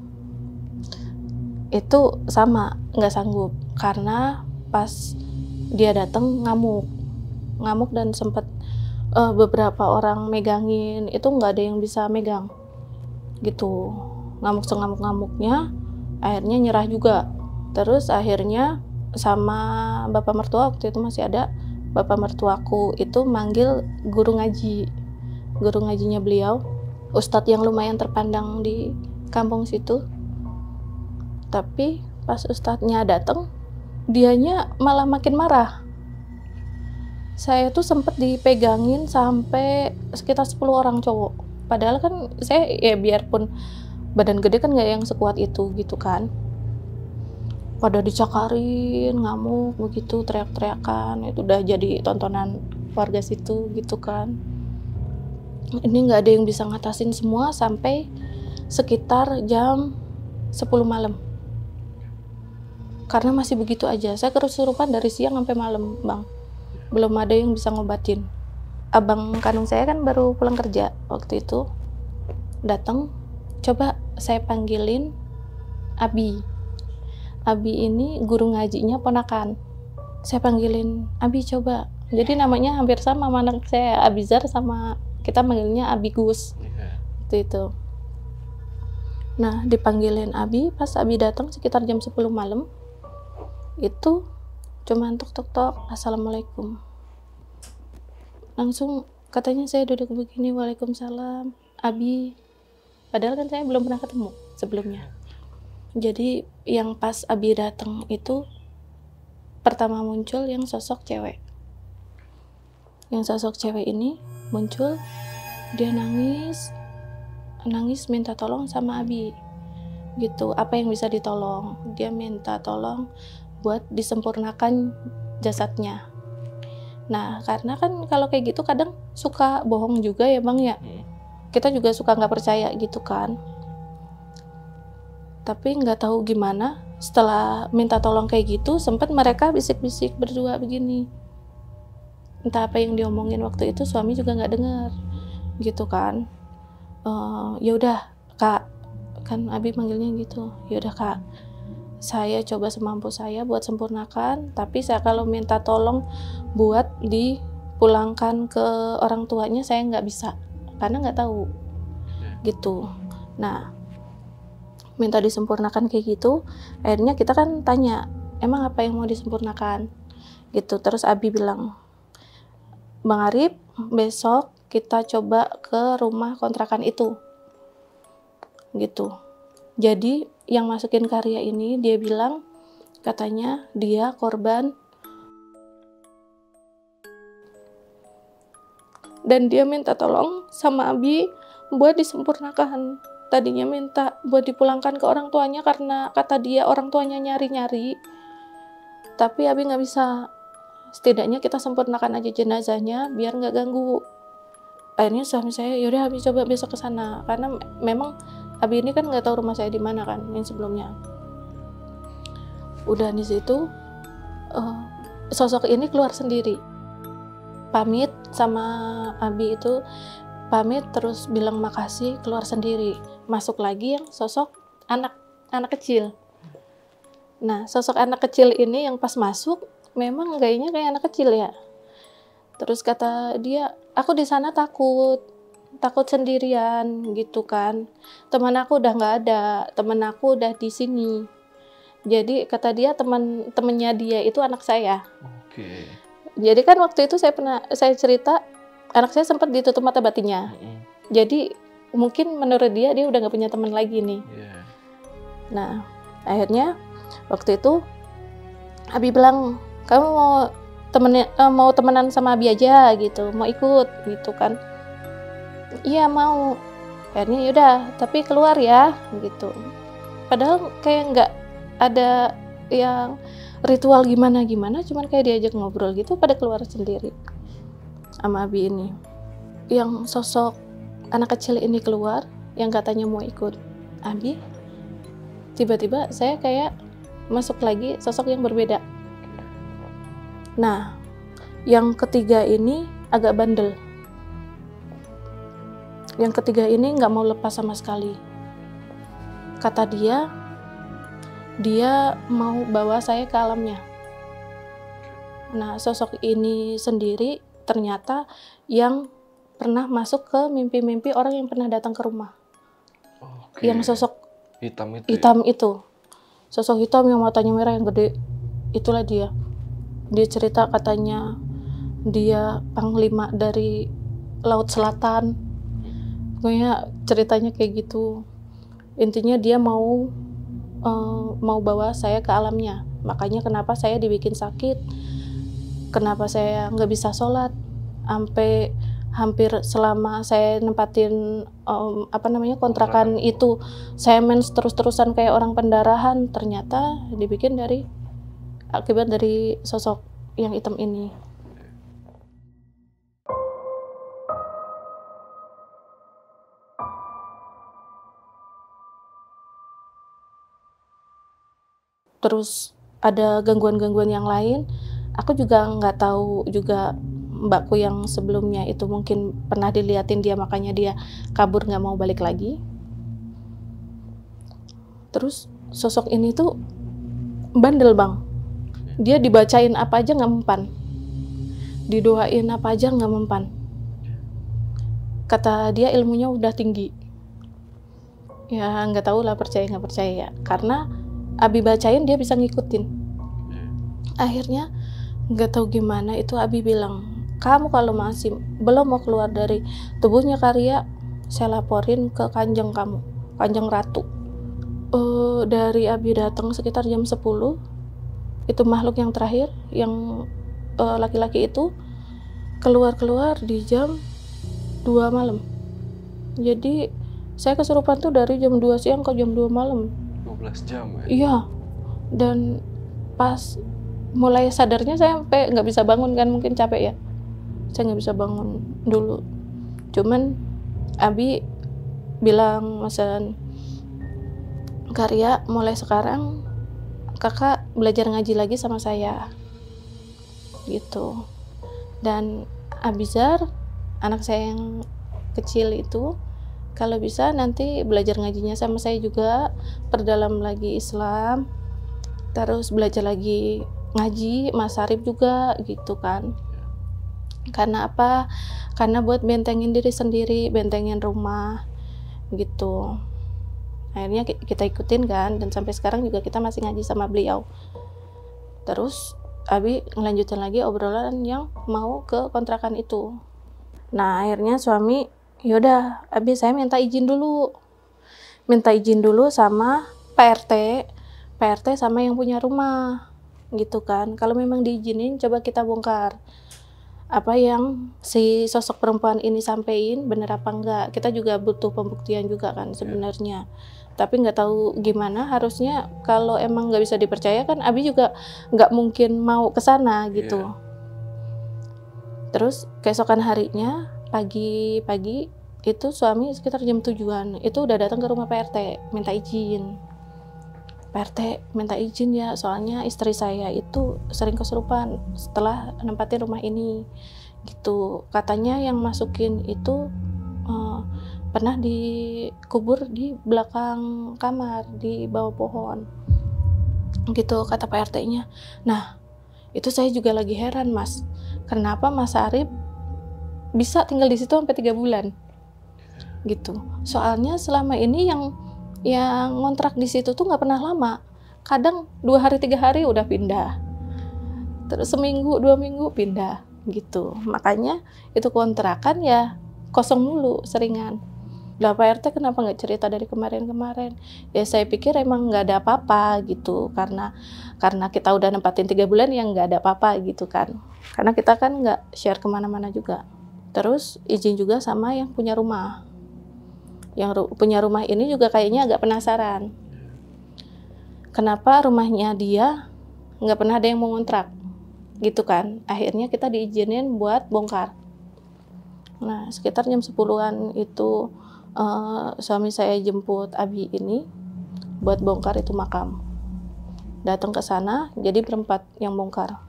itu sama, nggak sanggup karena pas dia datang ngamuk dan sempat beberapa orang megangin, itu nggak ada yang bisa megang gitu. Ngamuk sengamuk-ngamuknya, akhirnya nyerah juga. Terus akhirnya sama bapak mertua, waktu itu masih ada bapak mertuaku, itu manggil guru ngajinya beliau, ustadz yang lumayan terpandang di kampung situ. Tapi pas ustadznya datang, dianya malah makin marah. Saya tuh sempet dipegangin sampai sekitar 10 orang cowok. Padahal kan saya ya biarpun badan gede kan nggak yang sekuat itu gitu kan. Pada dicakarin, ngamuk begitu, teriak-teriakan. Itu udah jadi tontonan warga situ gitu kan. Ini nggak ada yang bisa ngatasin semua sampai sekitar jam 10 malam. Karena masih begitu aja. Saya kesurupan dari siang sampai malam, Bang. Belum ada yang bisa ngobatin. Abang kandung saya kan baru pulang kerja waktu itu. Datang, coba saya panggilin Abi. Abi ini guru ngajinya ponakan. Saya panggilin Abi coba. Jadi namanya hampir sama anak saya, Abizar, sama kita manggilnya Abi Gus. Waktu itu. Nah, dipanggilin Abi, pas Abi datang sekitar jam 10 malam. Itu cuma tok, assalamualaikum. Langsung katanya saya duduk begini, waalaikumsalam, Abi. Padahal kan saya belum pernah ketemu sebelumnya. Jadi yang pas Abi datang itu pertama muncul yang sosok cewek. Yang sosok cewek ini muncul, dia nangis minta tolong sama Abi. Gitu, apa yang bisa ditolong? Dia minta tolong buat disempurnakan jasadnya. Nah, karena kan kalau kayak gitu kadang suka bohong juga ya Bang ya. Kita juga suka nggak percaya gitu kan. Tapi nggak tahu gimana, setelah minta tolong kayak gitu, sempat mereka bisik-bisik berdua begini. Entah apa yang diomongin waktu itu, suami juga nggak dengar, gitu kan. Ya udah Kak, kan Abi manggilnya gitu. Ya udah Kak, saya coba semampu saya buat sempurnakan, tapi saya kalau minta tolong buat dipulangkan ke orang tuanya saya nggak bisa, karena nggak tahu gitu. Nah, minta disempurnakan kayak gitu, akhirnya kita kan tanya, emang apa yang mau disempurnakan gitu. Terus Abi bilang, Bang Arif, besok kita coba ke rumah kontrakan itu gitu. Jadi yang masukin karya ini, dia bilang katanya dia korban dan dia minta tolong sama Abi buat disempurnakan. Tadinya minta buat dipulangkan ke orang tuanya karena kata dia orang tuanya nyari-nyari, tapi Abi nggak bisa. Setidaknya kita sempurnakan aja jenazahnya biar nggak ganggu. Akhirnya suami saya, yaudah Abi coba besok ke sana, karena memang Abi ini kan nggak tahu rumah saya di mana kan yang sebelumnya. Udah di situ sosok ini keluar sendiri, pamit sama Abi itu, pamit terus bilang makasih, keluar sendiri. Masuk lagi yang sosok anak kecil. Nah, sosok anak kecil ini yang pas masuk memang gayanya kayak anak kecil ya. Terus kata dia, aku di sana takut sendirian gitu kan. Teman aku udah nggak ada, teman aku udah di sini. Jadi kata dia temennya dia itu anak saya. Oke. Jadi kan waktu itu saya cerita anak saya sempat ditutup mata batinnya. Jadi mungkin menurut dia udah nggak punya teman lagi nih. Nah, akhirnya waktu itu Abi bilang, kamu mau temenan sama Abi aja gitu, mau ikut gitu kan. Iya mau. Akhirnya yaudah, tapi keluar ya gitu. Padahal kayak nggak ada yang ritual gimana, cuman kayak diajak ngobrol gitu, pada keluar sendiri sama Abi ini. yang sosok anak kecil ini keluar, yang katanya mau ikut Abi, tiba-tiba saya kayak masuk lagi sosok yang berbeda. Nah, yang ketiga ini agak bandel. Yang ketiga ini nggak mau lepas sama sekali. Kata dia mau bawa saya ke alamnya. Nah, sosok ini sendiri ternyata yang pernah masuk ke mimpi-mimpi orang yang pernah datang ke rumah. Yang sosok hitam itu. Sosok hitam yang matanya merah yang gede. Itulah dia. Dia cerita katanya dia panglima dari Laut Selatan. Pokoknya ceritanya kayak gitu. Intinya dia mau bawa saya ke alamnya. Makanya kenapa saya dibikin sakit, kenapa saya nggak bisa sholat, sampai hampir selama saya nempatin kontrakan itu, saya mens terus-terusan kayak orang pendarahan. Ternyata dibikin akibat dari sosok yang hitam ini. Terus ada gangguan-gangguan yang lain, aku juga nggak tahu juga. Mbakku yang sebelumnya itu mungkin pernah diliatin dia, makanya dia kabur nggak mau balik lagi. Terus sosok ini tuh bandel bang, dia dibacain apa aja nggak mempan, didoain apa aja nggak mempan. Kata dia ilmunya udah tinggi. Ya nggak tahu lah percaya nggak percaya ya, karena Abi bacain dia bisa ngikutin. Akhirnya nggak tahu gimana itu Abi bilang, kamu kalau masih belum mau keluar dari tubuhnya Karya, saya laporin ke kanjeng kamu, kanjeng ratu. Dari Abi datang sekitar jam 10, itu makhluk yang terakhir, yang laki-laki itu keluar di jam 2 malam. Jadi saya kesurupan tuh dari jam 2 siang ke jam 2 malam. 12 jam ya? Iya, dan pas mulai sadarnya saya sampai nggak bisa bangun kan, mungkin capek ya. Saya nggak bisa bangun dulu. Cuman Abi bilang, Masan Karya, mulai sekarang kakak belajar ngaji lagi sama saya. Gitu. Dan Abizar, anak saya yang kecil itu, kalau bisa nanti belajar ngajinya sama saya juga, perdalam lagi Islam, terus belajar lagi ngaji, Masarib juga gitu kan. Karena apa? Karena buat bentengin diri sendiri, bentengin rumah gitu. Akhirnya kita ikutin kan, dan sampai sekarang juga kita masih ngaji sama beliau. Terus Abi ngelanjutin lagi obrolan yang mau ke kontrakan itu. Nah akhirnya suami, yaudah Abi saya minta izin dulu sama PRT sama yang punya rumah gitu kan. Kalau memang diizinin, coba kita bongkar apa yang si sosok perempuan ini sampein bener apa enggak. Kita juga butuh pembuktian juga kan sebenarnya. Tapi nggak tahu gimana, harusnya kalau emang nggak bisa dipercaya kan Abi juga nggak mungkin mau ke sana gitu. Terus keesokan harinya pagi itu suami sekitar jam 7-an itu udah datang ke rumah PRT minta izin. PRT minta izin ya, soalnya istri saya itu sering kesurupan setelah nempatin rumah ini gitu. Katanya yang masukin itu pernah dikubur di belakang kamar di bawah pohon gitu kata PRT-nya. Nah itu saya juga lagi heran Mas, kenapa Mas Arif bisa tinggal di situ sampai 3 bulan gitu. Soalnya selama ini yang ngontrak di situ tuh nggak pernah lama, kadang 2 hari 3 hari udah pindah, terus seminggu 2 minggu pindah gitu. Makanya itu kontrakan ya kosong mulu seringan. Lah Pak RT kenapa nggak cerita dari kemarin-kemarin? Ya saya pikir emang nggak ada apa-apa gitu, karena kita udah nempatin 3 bulan yang nggak ada apa-apa gitu kan, karena kita kan nggak share kemana-mana juga. Terus izin juga sama yang punya rumah. Yang punya rumah ini juga kayaknya agak penasaran. Kenapa rumahnya dia nggak pernah ada yang mau ngontrak gitu kan. Akhirnya kita diizinin buat bongkar. Nah, sekitar jam 10-an itu suami saya jemput Abi ini buat bongkar itu makam. Datang ke sana, jadi berempat yang bongkar.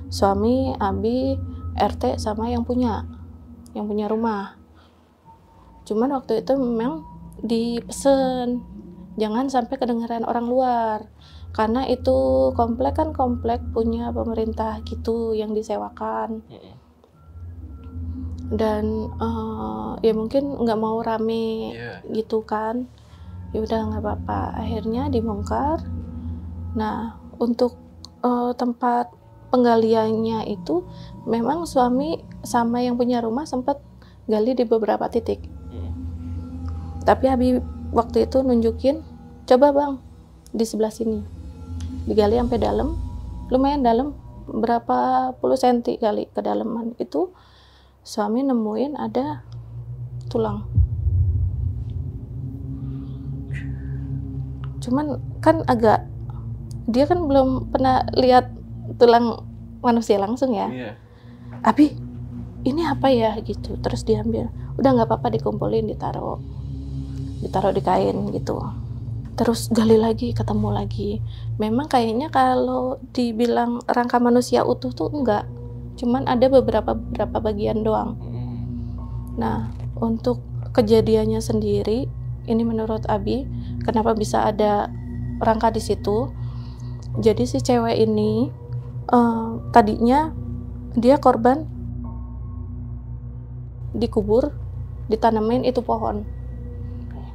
Suami, Abi, RT sama yang punya rumah. Cuman waktu itu memang dipesen jangan sampai kedengaran orang luar. Karena itu komplek punya pemerintah gitu yang disewakan. Dan ya mungkin nggak mau rame gitu kan, ya udah nggak apa-apa, akhirnya dibongkar. Nah, untuk tempat penggaliannya itu memang suami sama yang punya rumah sempat gali di beberapa titik, tapi Habib waktu itu nunjukin, coba bang di sebelah sini digali sampai dalam, lumayan dalam, berapa puluh senti kali kedalaman itu. Suami nemuin ada tulang. Cuman kan agak, dia kan belum pernah lihat tulang manusia langsung ya. Abi, ini apa ya gitu. Terus diambil, udah nggak apa-apa, dikumpulin, ditaruh di kain gitu. Terus gali lagi, ketemu lagi. Memang kayaknya kalau dibilang rangka manusia utuh tuh enggak. Cuman ada beberapa bagian doang. Nah, untuk kejadiannya sendiri, ini menurut Abi, kenapa bisa ada rangka di situ? Jadi si cewek ini tadinya dia korban dikubur, ditanamin itu pohon,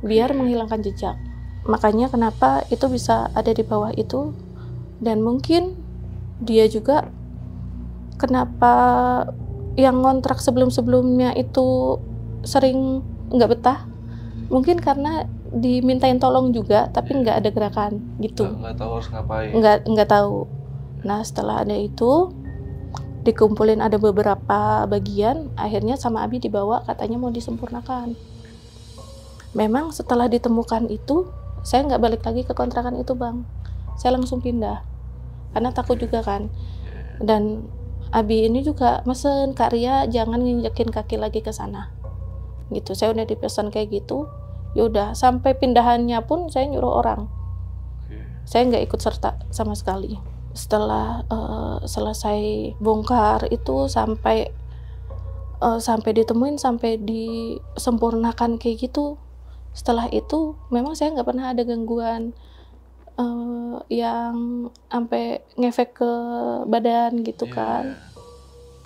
biar menghilangkan jejak. Makanya kenapa itu bisa ada di bawah itu, dan mungkin dia juga kenapa yang ngontrak sebelum-sebelumnya itu sering nggak betah, mungkin karena dimintain tolong juga tapi nggak ada gerakan gitu, nggak tahu harus ngapain, nggak tahu. Nah, setelah ada itu dikumpulin ada beberapa bagian, akhirnya sama Abi dibawa, katanya mau disempurnakan. Memang setelah ditemukan itu saya nggak balik lagi ke kontrakan itu bang, saya langsung pindah karena takut juga kan. Dan Abi ini juga mesen, Kak Ria jangan nginjekin kaki lagi ke sana gitu. Saya udah dipesan kayak gitu, yaudah sampai pindahannya pun saya nyuruh orang. Saya nggak ikut serta sama sekali. Setelah selesai bongkar itu sampai ditemuin, sampai disempurnakan kayak gitu. Setelah itu memang saya nggak pernah ada gangguan yang sampai ngefek ke badan gitu kan.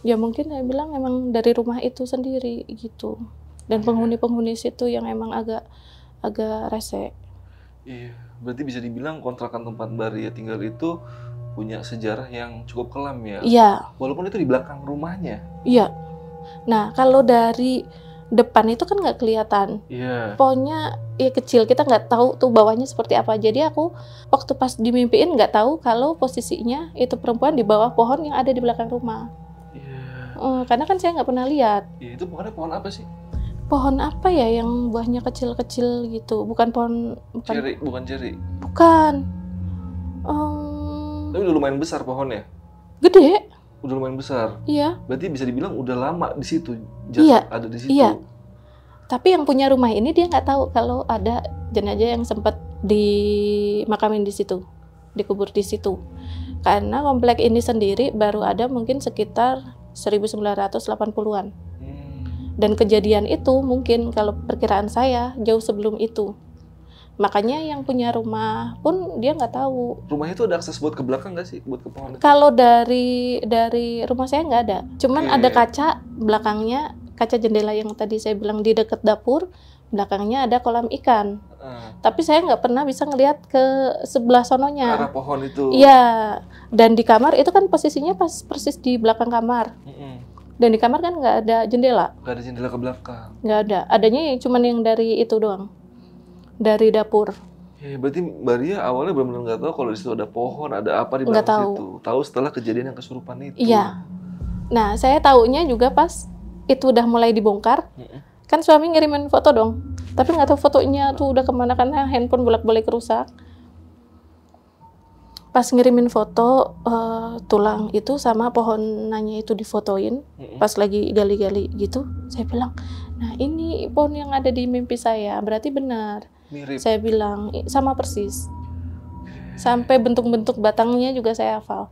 Ya mungkin saya bilang memang dari rumah itu sendiri gitu, dan penghuni situ yang emang agak rese. Iya, berarti bisa dibilang kontrakan tempat Mbak Ria tinggal itu punya sejarah yang cukup kelam ya. Iya. Walaupun itu di belakang rumahnya. Iya. Nah, kalau dari depan itu kan nggak kelihatan. Pohonnya ya kecil, kita nggak tahu tuh bawahnya seperti apa. Jadi aku waktu pas dimimpiin nggak tahu kalau posisinya itu perempuan di bawah pohon yang ada di belakang rumah. Karena kan saya nggak pernah lihat. Itu pohonnya pohon apa sih? Pohon apa ya yang buahnya kecil-kecil gitu? Bukan ceri, bukan ceri. Bukan. Tapi udah lumayan besar pohonnya. Gede. Udah lumayan besar. Iya. Berarti bisa dibilang udah lama di situ. Iya. Ada di situ. Iya. Tapi yang punya rumah ini dia nggak tahu kalau ada jenazah yang sempat dimakamin di situ, dikubur di situ. Karena komplek ini sendiri baru ada mungkin sekitar 1980-an. Dan kejadian itu mungkin kalau perkiraan saya jauh sebelum itu. Makanya yang punya rumah pun dia nggak tahu. Rumah itu ada akses buat ke belakang nggak sih, buat ke pohon itu? Kalau dari rumah saya nggak ada. Cuman ada kaca belakangnya, kaca jendela yang tadi saya bilang di dekat dapur. Belakangnya ada kolam ikan. Tapi saya nggak pernah bisa ngelihat ke sebelah sononya. Arah pohon itu. Iya. Dan di kamar itu kan posisinya persis di belakang kamar. Dan di kamar kan nggak ada jendela. Nggak ada jendela ke belakang. Nggak ada. Adanya cuman yang dari itu doang. Dari dapur. Berarti Mbak Ria awalnya benar-benar nggak tahu kalau di situ ada pohon, ada apa di belakang situ. Tahu setelah kejadian yang kesurupan itu. Iya. Nah, saya taunya juga pas itu udah mulai dibongkar. Kan suami ngirimin foto dong. Tapi nggak tahu fotonya tuh udah kemana karena handphone bolak-balik rusak. Pas ngirimin foto tulang itu sama pohonannya itu difotoin, pas lagi gali-gali gitu, saya bilang, nah ini pohon yang ada di mimpi saya, berarti benar. Mirip. Saya bilang sama persis. Sampai bentuk-bentuk batangnya juga saya hafal.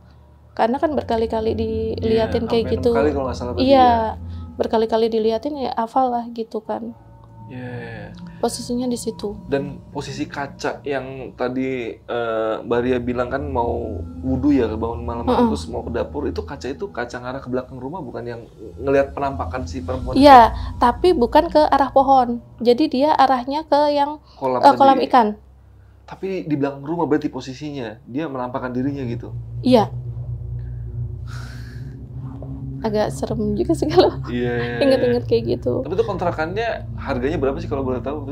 Karena kan berkali-kali diliatin kayak gitu. Kali kalau nggak salah iya, berkali-kali diliatin ya hafal lah gitu kan. Yeah. Posisinya di situ. Dan posisi kaca yang tadi Mbak Ria bilang kan mau wudhu ya, bangun malam terus mau ke dapur, itu kaca ngarah ke belakang rumah, bukan yang ngelihat penampakan si perempuan? Iya, tapi bukan ke arah pohon. Jadi dia arahnya ke yang kolam ikan. Tapi di belakang rumah berarti posisinya dia menampakkan dirinya gitu? Iya. Agak serem juga sih kalau inget-inget kayak gitu. Tapi itu kontrakannya harganya berapa sih kalau boleh tahu?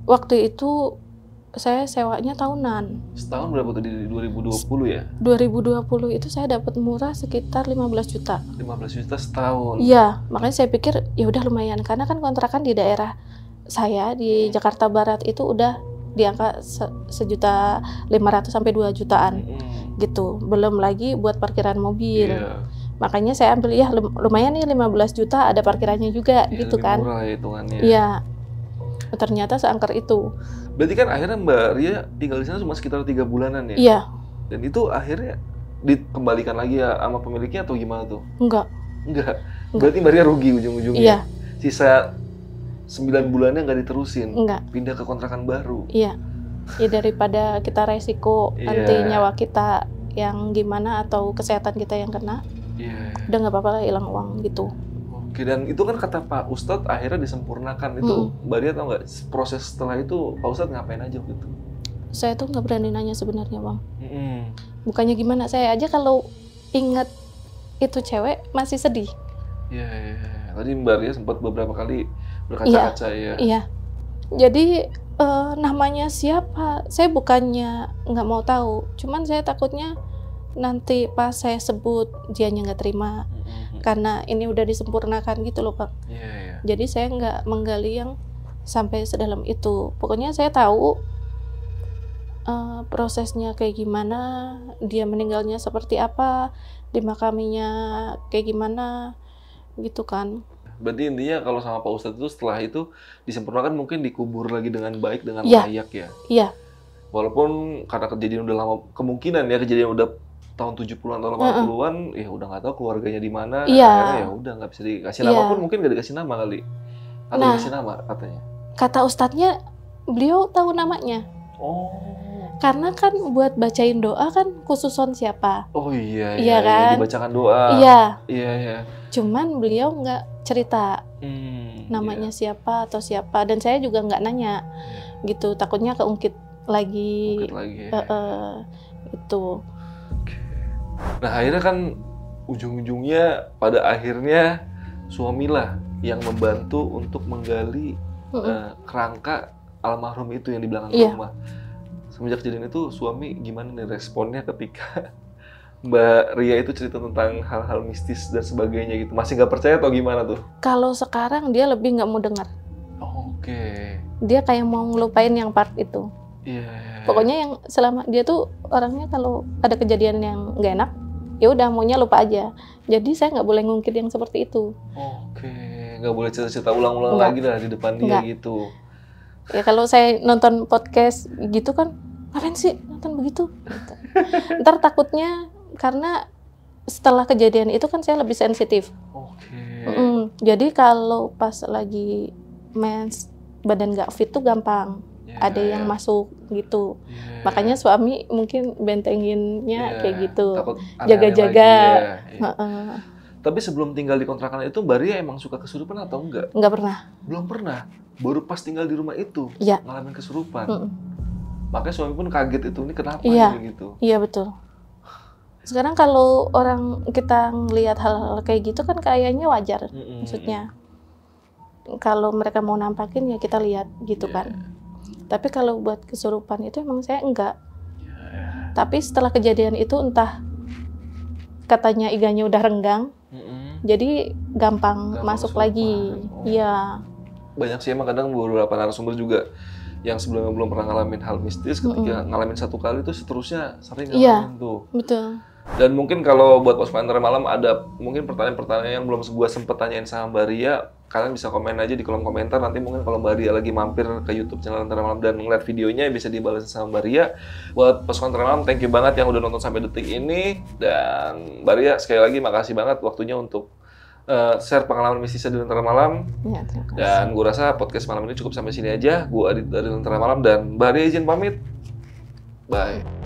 Waktu itu saya sewanya tahunan. Setahun berapa tuh di 2020 ya? 2020 itu saya dapat murah sekitar 15 juta. 15 juta setahun? Iya, makanya saya pikir ya udah lumayan. Karena kan kontrakan di daerah saya di Jakarta Barat itu udah di angka 1.500.000 sampai 2 jutaan gitu. Belum lagi buat parkiran mobil. Makanya saya ambil ya lumayan nih 15 juta ada parkirannya juga ya, gitu kan. Murah ya hitungannya. Iya. Ternyata seangker itu. Berarti kan akhirnya Mbak Ria tinggal di sana cuma sekitar 3 bulanan ya? Iya. Dan itu akhirnya dikembalikan lagi ya sama pemiliknya atau gimana tuh? Enggak. Berarti Mbak Ria rugi ujung-ujungnya? Iya. Sisa 9 bulannya nggak diterusin? Enggak. Pindah ke kontrakan baru? Iya. Ya daripada kita resiko nanti nyawa kita yang gimana atau kesehatan kita yang kena. Udah nggak apa-apa lah hilang uang gitu. Oke, dan itu kan kata Pak Ustadz akhirnya disempurnakan. Itu Mbak Ria tahu nggak proses setelah itu Pak Ustadz ngapain aja gitu? Saya tuh nggak berani nanya sebenarnya Bang. Bukannya gimana, saya aja kalau ingat itu cewek masih sedih. Iya. Tadi Mbak Ria sempat beberapa kali berkaca-kaca ya. Iya. Jadi namanya siapa? Saya bukannya nggak mau tahu, cuman saya takutnya nanti pas saya sebut dianya nggak terima karena ini udah disempurnakan gitu loh Pak. Jadi saya nggak menggali yang sampai sedalam itu. Pokoknya saya tahu prosesnya kayak gimana, dia meninggalnya seperti apa, dimakaminya kayak gimana gitu kan. Berarti intinya kalau sama Pak Ustadz itu setelah itu disempurnakan mungkin dikubur lagi dengan baik, dengan layak ya? Iya. Walaupun karena kejadian udah lama, kemungkinan ya kejadian udah tahun 70-an atau 80-an, ya udah nggak tahu keluarganya di mana, akhirnya ya udah nggak bisa dikasih nama pun, mungkin nggak dikasih nama kali, atau dikasih nama katanya. Kata ustadznya, beliau tahu namanya. Karena kan buat bacain doa kan khususon siapa. Iya kan? Dibacakan doa. Iya. Cuman beliau nggak cerita namanya siapa atau siapa, dan saya juga nggak nanya gitu, takutnya keungkit lagi. Itu. Nah akhirnya kan ujung-ujungnya pada akhirnya suamilah yang membantu untuk menggali kerangka almarhum itu yang di belakang rumah. Semenjak kejadian itu suami gimana nih responnya ketika Mbak Ria itu cerita tentang hal-hal mistis dan sebagainya gitu? Masih nggak percaya atau gimana tuh? Kalau sekarang dia lebih nggak mau dengar. Dia kayak mau ngelupain yang part itu. Pokoknya yang selama dia tuh orangnya kalau ada kejadian yang nggak enak, ya udah maunya lupa aja. Jadi saya nggak boleh ngungkit yang seperti itu. Nggak boleh cerita ulang-ulang lagi lah di depan dia gitu. Ya kalau saya nonton podcast gitu kan, ngapain sih nonton begitu? Gitu. Ntar takutnya karena setelah kejadian itu kan saya lebih sensitif. Jadi kalau pas lagi mens, badan nggak fit tuh gampang. Ada yang masuk gitu. Makanya suami mungkin bentenginnya kayak gitu. Jaga-jaga. Tapi sebelum tinggal di kontrakan itu, Mbak Ria emang suka kesurupan atau enggak? Enggak pernah. Belum pernah? Baru pas tinggal di rumah itu ngalamin kesurupan? Makanya suami pun kaget itu, ini kenapa gitu? Iya betul. Sekarang kalau orang kita ngelihat hal-hal kayak gitu kan kayaknya wajar. Maksudnya kalau mereka mau nampakin ya kita lihat gitu kan. Tapi kalau buat kesurupan itu emang saya enggak. Tapi setelah kejadian itu entah katanya iganya udah renggang, jadi gampang masuk lagi. Iya. Banyak sih emang kadang beberapa narasumber juga yang sebelumnya belum pernah ngalamin hal mistis, ketika ngalamin satu kali itu seterusnya sering Iya, ngalamin tuh. betul. Dan mungkin kalau buat pos antara malam ada mungkin pertanyaan-pertanyaan yang belum gue sempet tanyain sama Mbak Ria, kalian bisa komen aja di kolom komentar. Nanti mungkin kalau Mbak Ria lagi mampir ke YouTube channel Antara Malam dan ngeliat videonya, bisa dibalas sama Mbak Ria. Buat pos Antara Malam, thank you banget yang udah nonton sampai detik ini. Dan Mbak Ria sekali lagi makasih banget waktunya untuk share pengalaman mistisnya di Lentera Malam. Ya, terima kasih. Dan gue rasa podcast malam ini cukup sampai sini aja. Gue Adit dari Lentera Malam dan Mbak Ria izin pamit. Bye.